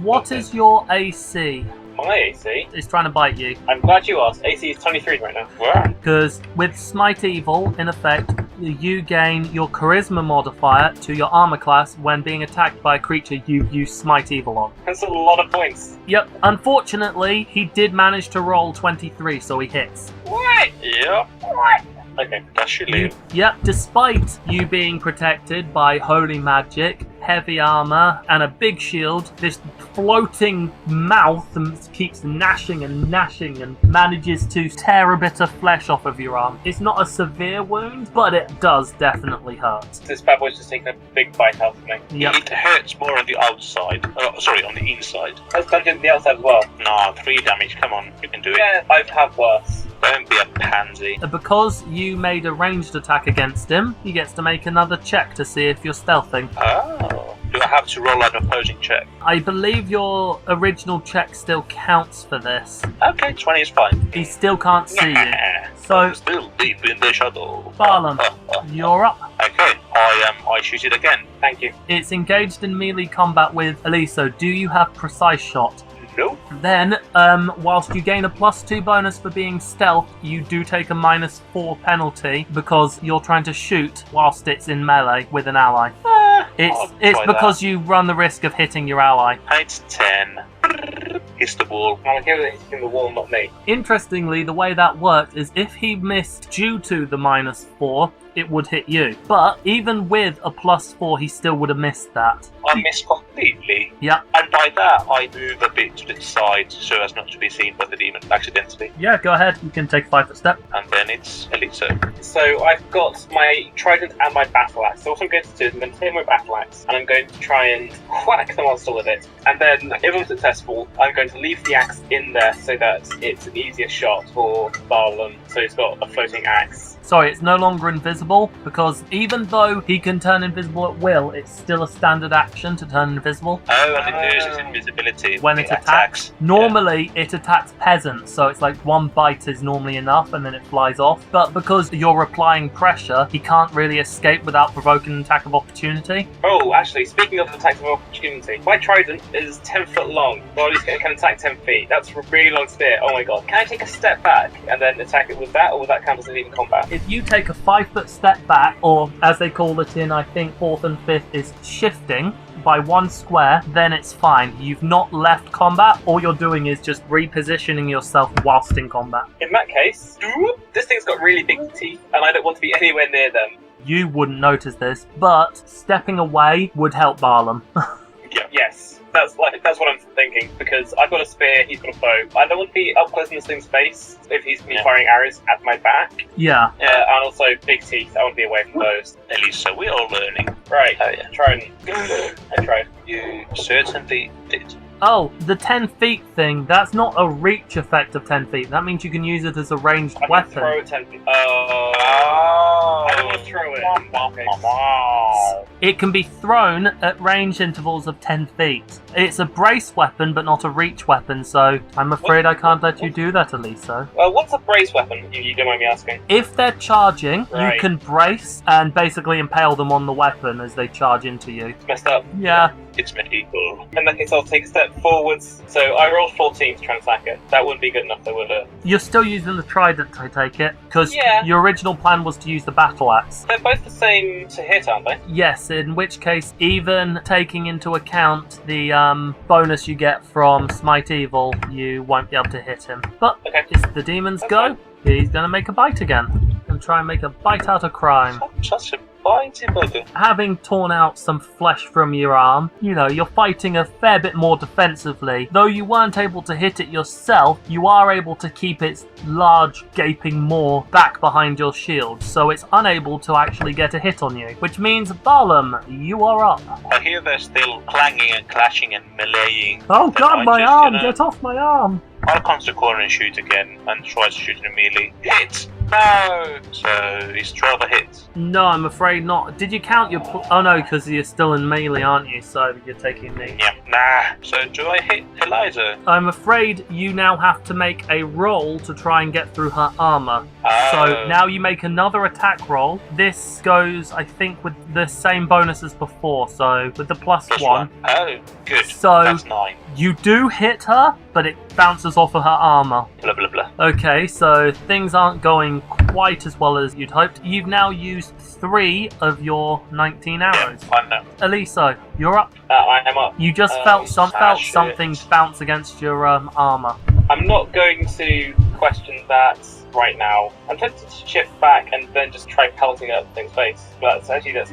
What is your AC? My AC? It's trying to bite you. I'm glad you asked. AC is 23 right now. Wow. Because with Smite Evil, in effect, you gain your Charisma modifier to your armor class when being attacked by a creature you use Smite Evil on. That's a lot of points. Yep. Unfortunately, he did manage to roll 23, so he hits. What? Yep. What? Okay. That should leave. Yep. Despite you being protected by holy magic, heavy armor, and a big shield, this floating mouth keeps gnashing and manages to tear a bit of flesh off of your arm. It's not a severe wound, but it does definitely hurt. This bad boy's just taking a big bite out of me. Yep. It hurts more on the outside. On the inside. Let's punch it on the outside as well. No, 3 damage. Come on, you can do it. Yeah, I've had worse. Don't be a pansy. Because you made a ranged attack against him, he gets to make another check to see if you're stealthing. Oh. Do I have to roll an opposing check? I believe your original check still counts for this. Okay, 20 is fine. He still can't see you. So, I'm still deep in the shadow. Barlam, you're up. Okay, I shoot it again. Thank you. It's engaged in melee combat with Eliso. Do you have precise shot? Nope. Then, whilst you gain a +2 bonus for being stealth, you do take a -4 penalty because you're trying to shoot whilst it's in melee with an ally. It's because you run the risk of hitting your ally. 8, 10. Hits the wall. I'm okay with it hitting the wall, not me. Interestingly, the way that worked is if he missed due to the -4, it would hit you. But even with a +4, he still would have missed that. I miss completely. Yeah. And by that, I move a bit to the side so as not to be seen by the demon accidentally. Yeah, go ahead. You can take a 5-foot step. And then it's Eliso. So I've got my trident and my battle axe. So what I'm going to do is I'm going to take my battle axe and I'm going to try and whack the monster with it. And then, if I'm successful, I'm going to leave the axe in there so that it's an easier shot for Barlam. So he's got a floating axe. Sorry, it's no longer invisible, because even though he can turn invisible at will, it's still a standard action to turn invisible. Oh, and it loses invisibility when it attacks. Normally, it attacks peasants, so it's like one bite is normally enough, and then it flies off. But because you're applying pressure, he can't really escape without provoking an attack of opportunity. Oh, actually, speaking of attacks of opportunity, my trident is 10 foot long, or at least it can attack 10 feet. That's a really long spear. Oh my god. Can I take a step back and then attack it with that, or would that count as an even combat? If you take a 5-foot step back, or as they call it in, I think, 4th and 5th is shifting by 1 square, then it's fine. You've not left combat. All you're doing is just repositioning yourself whilst in combat. In that case, this thing's got really big teeth, and I don't want to be anywhere near them. You wouldn't notice this, but stepping away would help Barlam. Yeah. Yes. That's what I'm thinking. thinking, because I've got a spear, he's got a bow. I don't want to be up close in this thing's face if he's going to be firing arrows at my back. Yeah. And also big teeth, I want to be away from those. Eliso, we're all learning. Right, Oh, yeah. trident. I tried. You certainly did. Oh, the 10 feet thing, that's not a reach effect of 10 feet. That means you can use it as a ranged I'm weapon. going to throw 10 feet. Oh. I don't want to throw it. It can be thrown at range intervals of 10 feet. It's a brace weapon, but not a reach weapon, so I'm afraid I can't let you do that, Eliso. What's a brace weapon, if you don't mind me asking? If they're charging, Right. you can brace and basically impale them on the weapon as they charge into you. It's messed up. Yeah. It's medieval. In that case, I'll take a step forwards. So I rolled 14 to try and attack it. That wouldn't be good enough, though, would it? You're still using the trident, I take it, because Yeah. your original plan was to use the battle axe. They're both the same to hit, aren't they? Yes, in which case, even taking into account the bonus you get from Smite Evil, you won't be able to hit him. But Okay. if the demons That's go, he's going to make a bite again and try and make a bite out of crime. Such a bitey bugger. Having torn out some flesh from your arm, you're fighting a fair bit more defensively. Though you weren't able to hit it yourself, you are able to keep its large, gaping maw back behind your shield, so it's unable to actually get a hit on you. Which means, Barlam, you are up. I hear they're still clanging and clashing and meleeing. Oh Then god, I my just, arm! Get off my arm! I'll come to the corner and shoot again, and try to shoot in a melee. Hit! No! So, it's 12 a hit. No, I'm afraid not. Did you count your... Oh no, because you're still in melee, aren't you? So you're taking the... Yeah, nah. So, do I hit Eliza? I'm afraid you now have to make a roll to try and get through her armor. So now you make another attack roll. This goes, I think, with the same bonus as before, so with the plus one. Oh, good. So That's 9. you do hit her, but it bounces off of her armor. Blah, blah, blah. Okay, so things aren't going quite as well as you'd hoped. You've now used 3 of your 19 arrows. Yeah, I know. Eliso, you're up. I am up. You just felt shit. something bounce against your armor. I'm not going to question that right now. I'm tempted to shift back and then just try pelting at the thing's face. But that's -2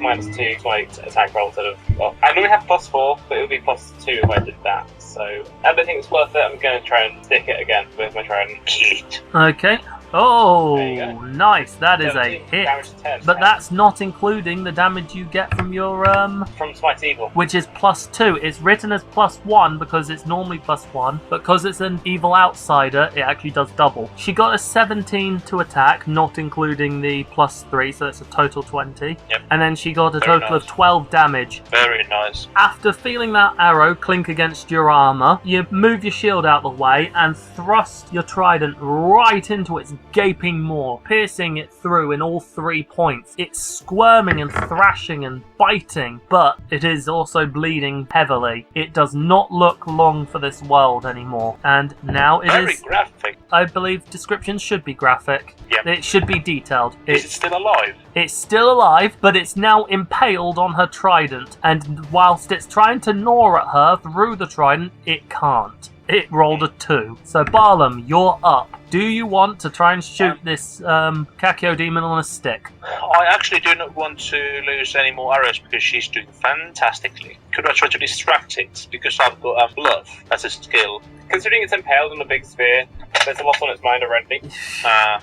to my attack roll instead of... Well, I normally have +4, but it would be +2 if I did that. So, I don't think it's worth it. I'm going to try and stick it again with my trident. Okay. Oh, There you go. nice. That is a 17, hit. damage to 10. But that's not including the damage you get from your From Smite Evil. which is +2. It's written as +1 because it's normally +1, but because it's an evil outsider, it actually does double. She got a 17 to attack, not including the +3, so it's a total 20. Yep. And then she got a Very total of nice. 12 damage. Very nice. After feeling that arrow clink against your armor, you move your shield out of the way and thrust your trident right into its gaping maw, piercing it through in all 3 points. It's squirming and thrashing and biting, but it is also bleeding heavily. It does not look long for this world anymore. And now it Very is, graphic. I believe descriptions should be graphic. Yep. It should be detailed. Is it still alive? It's still alive, but it's now impaled on her trident, and whilst it's trying to gnaw at her through the trident, it can't. It rolled a 2. So Barlam, you're up. Do you want to try and shoot this Kakio demon on a stick? I actually do not want to lose any more arrows because she's doing fantastically. Could I try to distract it? Because I've got bluff as a skill. Considering it's impaled on a big sphere, there's a lot on its mind already.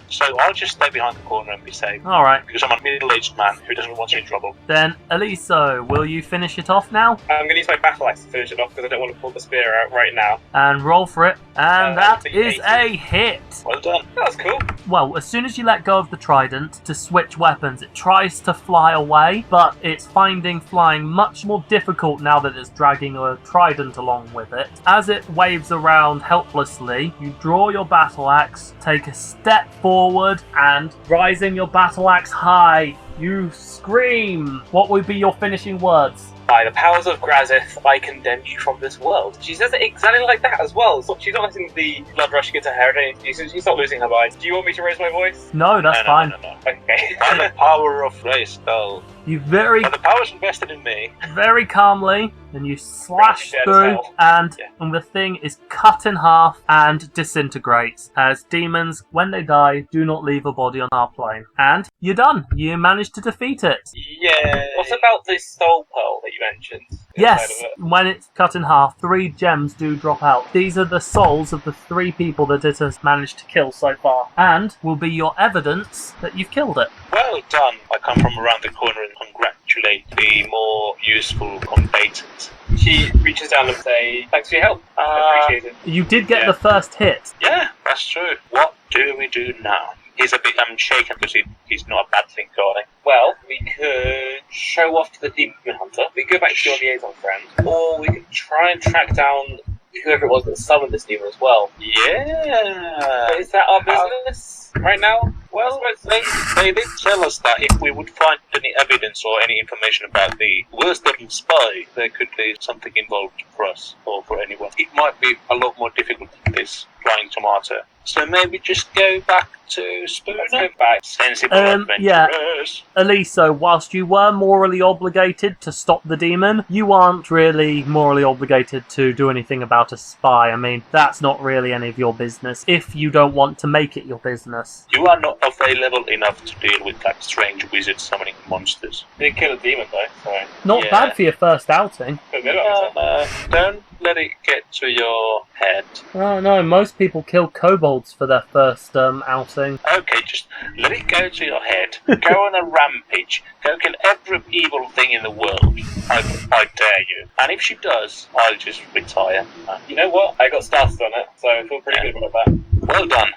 So I'll just stay behind the corner and be safe. Alright, Because I'm a middle-aged man who doesn't want any trouble. then Eliso, will you finish it off now? I'm going to use my battle axe to finish it off because I don't want to pull the spear out right now. And roll for it. And That that would be is 80. a hit! Well done. That was cool. Well, as soon as you let go of the trident to switch weapons, it tries to fly away, but it's finding flying much more difficult now that it's dragging a trident along with it. As it waves around helplessly, you draw your battle axe, take a step forward, and rising your battle axe high, you scream. What would be your finishing words? By the powers of Grazith, I condemn you from this world. She says it exactly like that as well. So she's not letting the blood rush get to her at any interview. She's not losing her mind. Do you want me to raise my voice? No, that's fine. No. Okay. By the power of race, You very, by the powers invested in me. very calmly and you slash through, and the thing is cut in half and disintegrates, as demons, when they die, do not leave a body on our plane. And you're done. You managed to defeat it. Yeah. What about the soul pearl that you mentioned? Yes, when it's cut in half, 3 gems do drop out. These are the souls of the 3 people that it has managed to kill so far, and will be your evidence that you've killed it. Well done. I come from around the corner and congratulate the more useful combatant. She reaches down and says, "Thanks for your help. Appreciate it." You did get the first hit. Yeah, that's true. What do we do now? He's a bit shaken because he's not a bad thing, guarding. Well, we could show off to the demon hunter. We could go back to your liaison friend, or we could try and track down whoever it was that summoned this demon as well. Yeah. But is that our business right now? Well, they did tell us that if we would find any evidence or any information about the worst little spy, there could be something involved for us or for anyone. It might be a lot more difficult than this flying tomato. So maybe just go back to Spooner? Let's go back. Sensible adventurers. Yeah. Eliso, whilst you were morally obligated to stop the demon, you aren't really morally obligated to do anything about a spy. I mean, that's not really any of your business, if you don't want to make it your business. You are not available enough to deal with that strange wizard summoning monsters. Didn't kill a demon though, so Not bad for your first outing. Don't let it get to your head. Oh no, most people kill kobolds for their first outing. Okay, just let it go to your head. Go on a rampage. Go kill every evil thing in the world. I dare you. And if she does, I'll just retire. You know what? I got started on it, so I feel pretty good about that. Well done.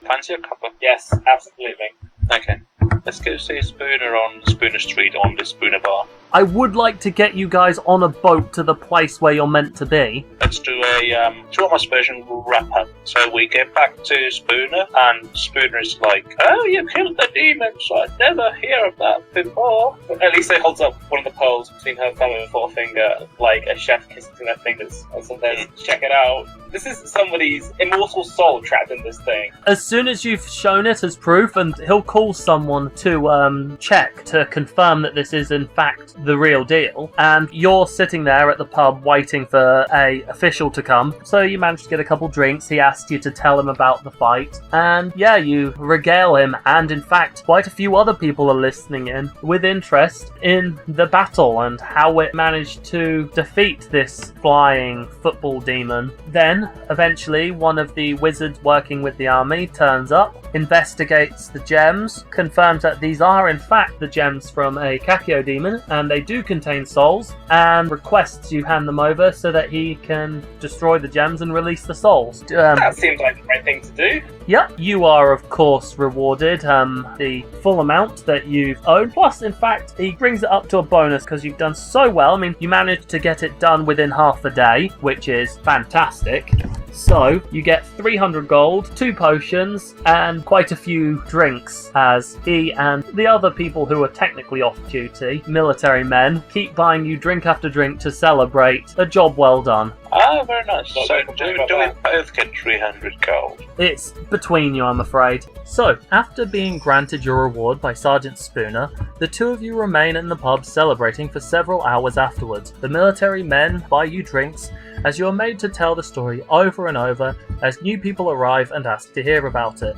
Fancy a cuppa? Yes, absolutely. Okay. Let's go see Spooner on Spooner Street on the Spooner Bar. I would like to get you guys on a boat to the place where you're meant to be. Let's do a Thomas version wrap up. So we get back to Spooner, and Spooner is like, "Oh, you killed the demons! I never hear of that before." Eliso holds up one of the pearls between her thumb and forefinger, like a chef kissing their fingers, and says, "Check it out. This is somebody's immortal soul trapped in this thing." As soon as you've shown it as proof, and he'll call someone to check to confirm that this is in fact the real deal, and you're sitting there at the pub waiting for a official to come, so you managed to get a couple drinks. He asked you to tell him about the fight, and yeah, you regale him, and in fact quite a few other people are listening in with interest in the battle and how it managed to defeat this flying football demon. Then eventually one of the wizards working with the army turns up, investigates the gems, confirms that these are in fact the gems from a Kakio demon, and they do contain souls, and requests you hand them over so that he can destroy the gems and release the souls. That seems like the right thing to do. Yep, you are of course rewarded the full amount that you've owed, plus in fact he brings it up to a bonus because you've done so well. I mean, you managed to get it done within half a day, which is fantastic. So you get 300 gold, 2 potions, and quite a few drinks, as he and the other people who are technically off duty, military men, keep buying you drink after drink to celebrate a job well done. Ah, very nice. So do we both get 300 gold? It's between you, I'm afraid. So, after being granted your reward by Sergeant Spooner, the two of you remain in the pub celebrating for several hours afterwards. The military men buy you drinks, as you are made to tell the story over and over as new people arrive and ask to hear about it.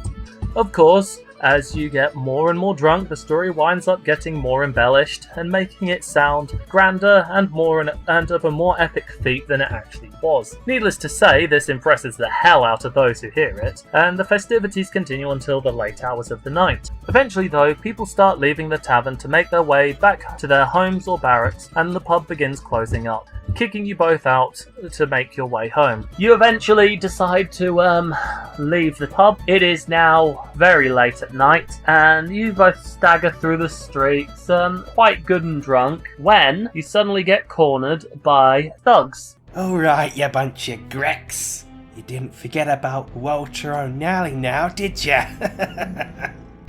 Of course, as you get more and more drunk, the story winds up getting more embellished and making it sound grander and of a more epic feat than it actually was. Needless to say, this impresses the hell out of those who hear it, and the festivities continue until the late hours of the night. Eventually though, people start leaving the tavern to make their way back to their homes or barracks, and the pub begins closing up, kicking you both out to make your way home. You eventually decide to leave the pub. It is now very late at night, and you both stagger through the streets, quite good and drunk, when you suddenly get cornered by thugs. Alright, you bunch of Grecs. You didn't forget about Walter O'Nally now, did ya?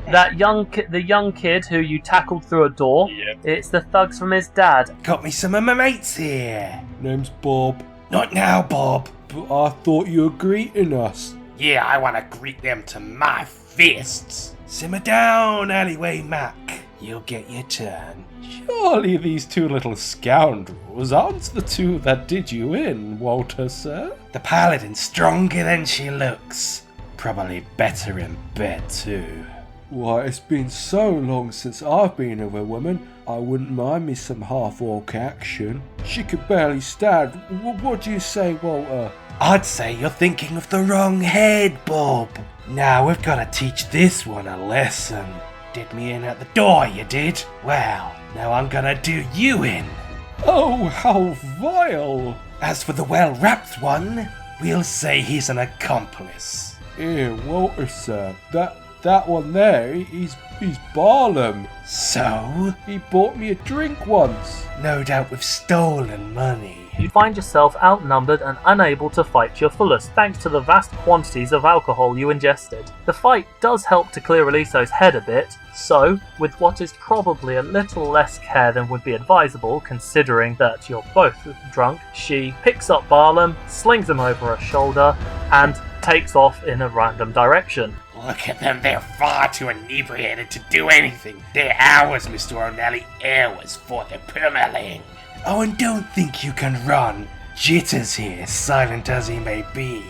The young kid who you tackled through a door. Yep. It's the thugs from his dad. Got me some of my mates here. Name's Bob. Not now, Bob. But I thought you were greeting us. Yeah, I want to greet them to my fists. Simmer down, Alleyway Mac. you'll get your turn. Surely these two little scoundrels aren't the two that did you in, Walter, sir? The paladin's stronger than she looks. Probably better in bed, too. Why, it's been so long since I've been with a woman, I wouldn't mind me some half-orc action. She could barely stand. What do you say, Walter? I'd say you're thinking of the wrong head, Bob. Now we've got to teach this one a lesson. Did me in at the door, you did? Well, now I'm gonna do you in. Oh, how vile! As for the well-wrapped one, we'll say he's an accomplice. Here, Walter, sir, that one there, he's Barlam. So? He bought me a drink once. No doubt with stolen money. You find yourself outnumbered and unable to fight to your fullest thanks to the vast quantities of alcohol you ingested. The fight does help to clear Eliso's head a bit, so, with what is probably a little less care than would be advisable considering that you're both drunk, she picks up Barlam, slings him over her shoulder, and takes off in a random direction. Look at them, they're far too inebriated to do anything. They're ours, Mr. O'Nally, ours for the pummeling. Oh, and don't think you can run. Jitters here, silent as he may be,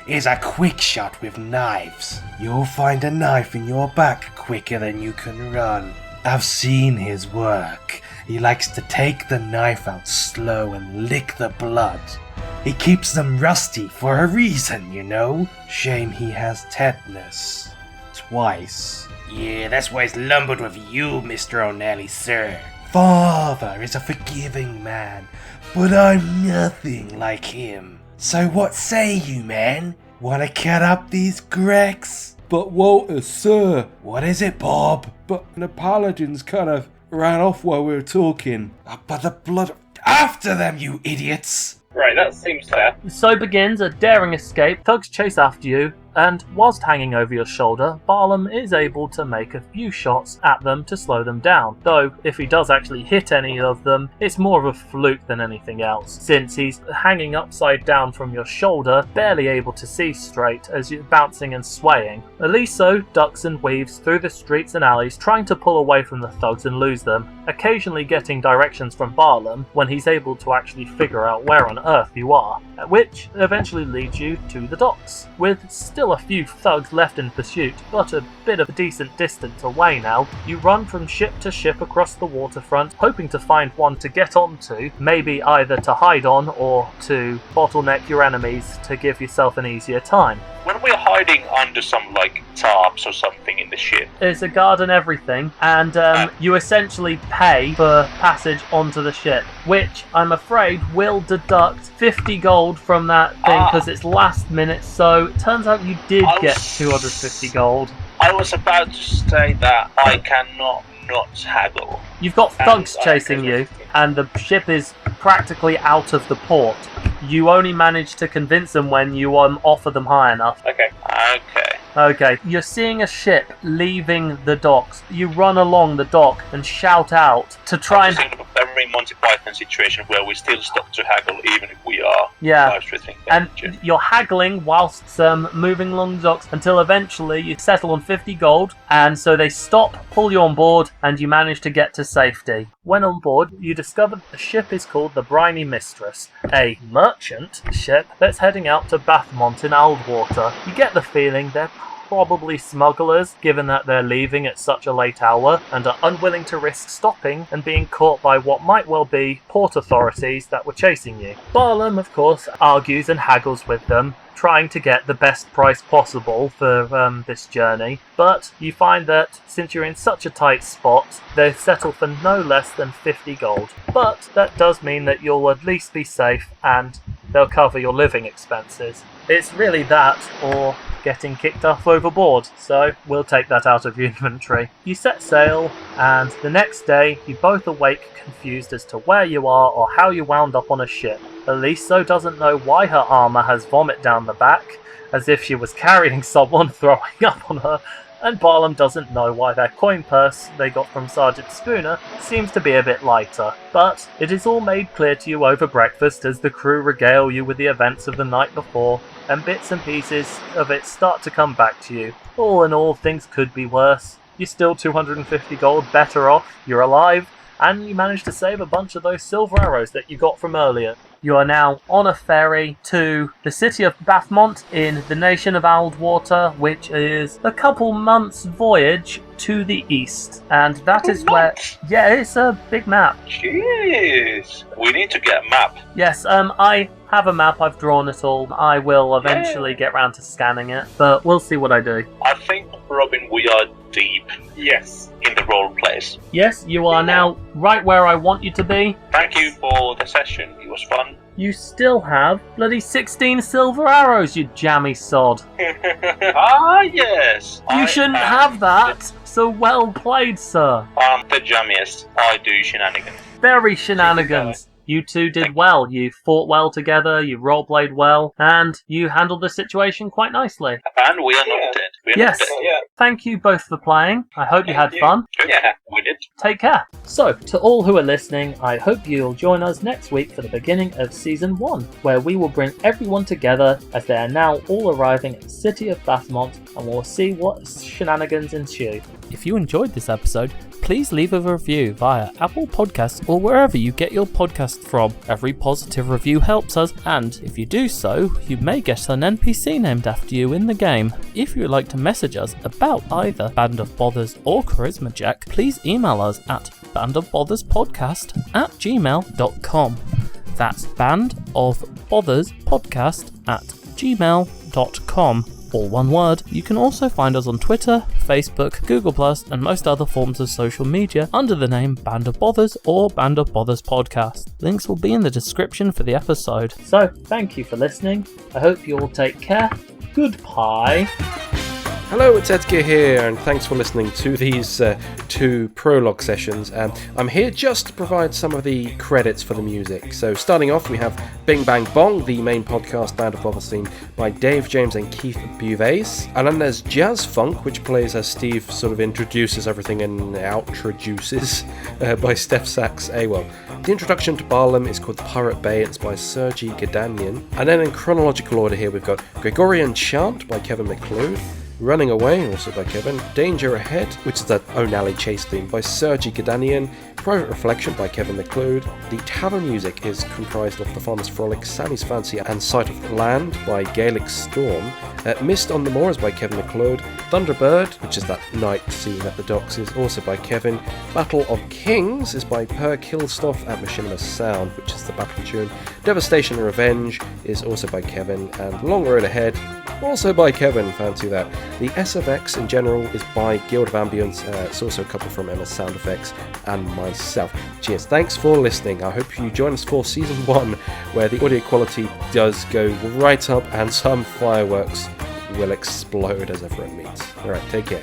is a quick shot with knives. You'll find a knife in your back quicker than you can run. I've seen his work. He likes to take the knife out slow and lick the blood. He keeps them rusty for a reason, you know. Shame he has tetanus. Twice. Yeah, that's why he's lumbered with you, Mr. O'Nally, sir. Father is a forgiving man, but I'm nothing like him. So what say you, man? Wanna cut up these Grecs? But Walter, sir. What is it, Bob? But the paladins kind of ran off while we were talking. But the blood... After them, you idiots! Right, that seems fair. So begins a daring escape. Thugs chase after you, and whilst hanging over your shoulder, Barlam is able to make a few shots at them to slow them down. Though, if he does actually hit any of them, it's more of a fluke than anything else, since he's hanging upside down from your shoulder, barely able to see straight as you're bouncing and swaying. Eliso ducks and weaves through the streets and alleys, trying to pull away from the thugs and lose them, occasionally getting directions from Barlam when he's able to actually figure out where on earth you are, which eventually leads you to the docks, with still a few thugs left in pursuit, but a bit of a decent distance away now. You run from ship to ship across the waterfront, hoping to find one to get onto, maybe either to hide on or to bottleneck your enemies to give yourself an easier time. When we're hiding under some, tarps or something in the ship. There's a guard and everything, and you essentially pay for passage onto the ship, which I'm afraid will deduct 50 gold from that thing because it's last minute, so it turns out you did get 250 gold. I was about to say that I cannot not haggle. You've got thugs chasing you, and the ship is practically out of the port. You only manage to convince them when you offer them high enough. Okay, you're seeing a ship leaving the docks. You run along the dock and shout out to try and... It's a very Monty Python situation where we still stop to haggle even if we are and you're haggling whilst moving along the docks until eventually you settle on 50 gold, and so they stop, pull you on board, and you manage to get to safety. When on board, you discover the ship is called the Briny Mistress, a merchant ship that's heading out to Bathmont in Aldwater. You get the feeling they're probably smugglers, given that they're leaving at such a late hour and are unwilling to risk stopping and being caught by what might well be port authorities that were chasing you. Barlam, of course, argues and haggles with them, trying to get the best price possible for this journey, but you find that since you're in such a tight spot, they settle for no less than 50 gold. But that does mean that you'll at least be safe and they'll cover your living expenses. It's really that, or getting kicked off overboard, so we'll take that out of your inventory. You set sail, and the next day you both awake confused as to where you are or how you wound up on a ship. Eliso doesn't know why her armour has vomit down the back, as if she was carrying someone throwing up on her, and Barlam doesn't know why their coin purse they got from Sergeant Spooner seems to be a bit lighter. But it is all made clear to you over breakfast as the crew regale you with the events of the night before, and bits and pieces of it start to come back to you. All in all, things could be worse. you're still 250 gold better off, you're alive, and you managed to save a bunch of those silver arrows that you got from earlier. You are now on a ferry to the city of Bathmont in the nation of Aldwater, which is a couple months' voyage to the east. And that is where... Yeah, it's a big map. Jeez. We need to get a map. Yes, I have a map, I've drawn it all. I will eventually get round to scanning it, but we'll see what I do. I think, Robin, we are deep Yes. in the role plays. Yes, you are now right where I want you to be. Thank you for the session. It was fun. You still have bloody 16 silver arrows, you jammy sod. Yes. You shouldn't have that. So well played, sir. I'm the jammiest. I do shenanigans. Very shenanigans. You two did well. You fought well together, you roleplayed well, and you handled the situation quite nicely. And we are not dead. We are Yes. not dead. Yeah. Thank you both for playing. I hope you had Thank you. fun. Yeah. We did. Take care. So, to all who are listening, I hope you'll join us next week for the beginning of Season 1, where we will bring everyone together as they are now all arriving at the city of Bathmont, and we'll see what shenanigans ensue. If you enjoyed this episode, please leave a review via Apple Podcasts or wherever you get your podcasts from. Every positive review helps us, and if you do so, you may get an NPC named after you in the game. If you would like to message us about either Band of Bothers or Charisma Jack, please email us at bandofbotherspodcast@gmail.com. That's bandofbotherspodcast@gmail.com. All one word. You can also find us on Twitter, Facebook, Google+, and most other forms of social media under the name Band of Bothers or Band of Bothers Podcast. Links will be in the description for the episode. So, thank you for listening. I hope you all take care. Goodbye. Hello, it's Edgar here, and thanks for listening to these two prologue sessions. I'm here just to provide some of the credits for the music. So starting off, we have Bing Bang Bong, the main podcast Band of Bothers theme by Dave James and Keith Beauvais. And then there's Jazz Funk, which plays as Steve sort of introduces everything and outroduces by Stefsax Awel. The introduction to Barlam is called The Pirate Bay, and it's by Sergey Gdanian. And then in chronological order here, we've got Gregorian Chant by Kevin MacLeod, Running Away, also by Kevin, Danger Ahead, which is that O'Nally chase theme by Sergey Gdanian, Private Reflection by Kevin MacLeod. The Tavern music is comprised of The Farmer's Frolic, Sammy's Fancy and Sight of Land by Gaelic Storm. Myst on the Moor is by Kevin MacLeod. Thunderbird, which is that night scene at the docks, is also by Kevin. Battle of Kings is by Killstoffe at Machinimasound, which is the battle tune. Devastation and Revenge is also by Kevin, and Long Road Ahead, also by Kevin, fancy that. The SFX in general is by Guild of Ambience, it's also a couple from MSSoundeffects and myself. Cheers, thanks for listening. I hope you join us for Season 1, where the audio quality does go right up and some fireworks will explode as everyone meets. Alright, take care.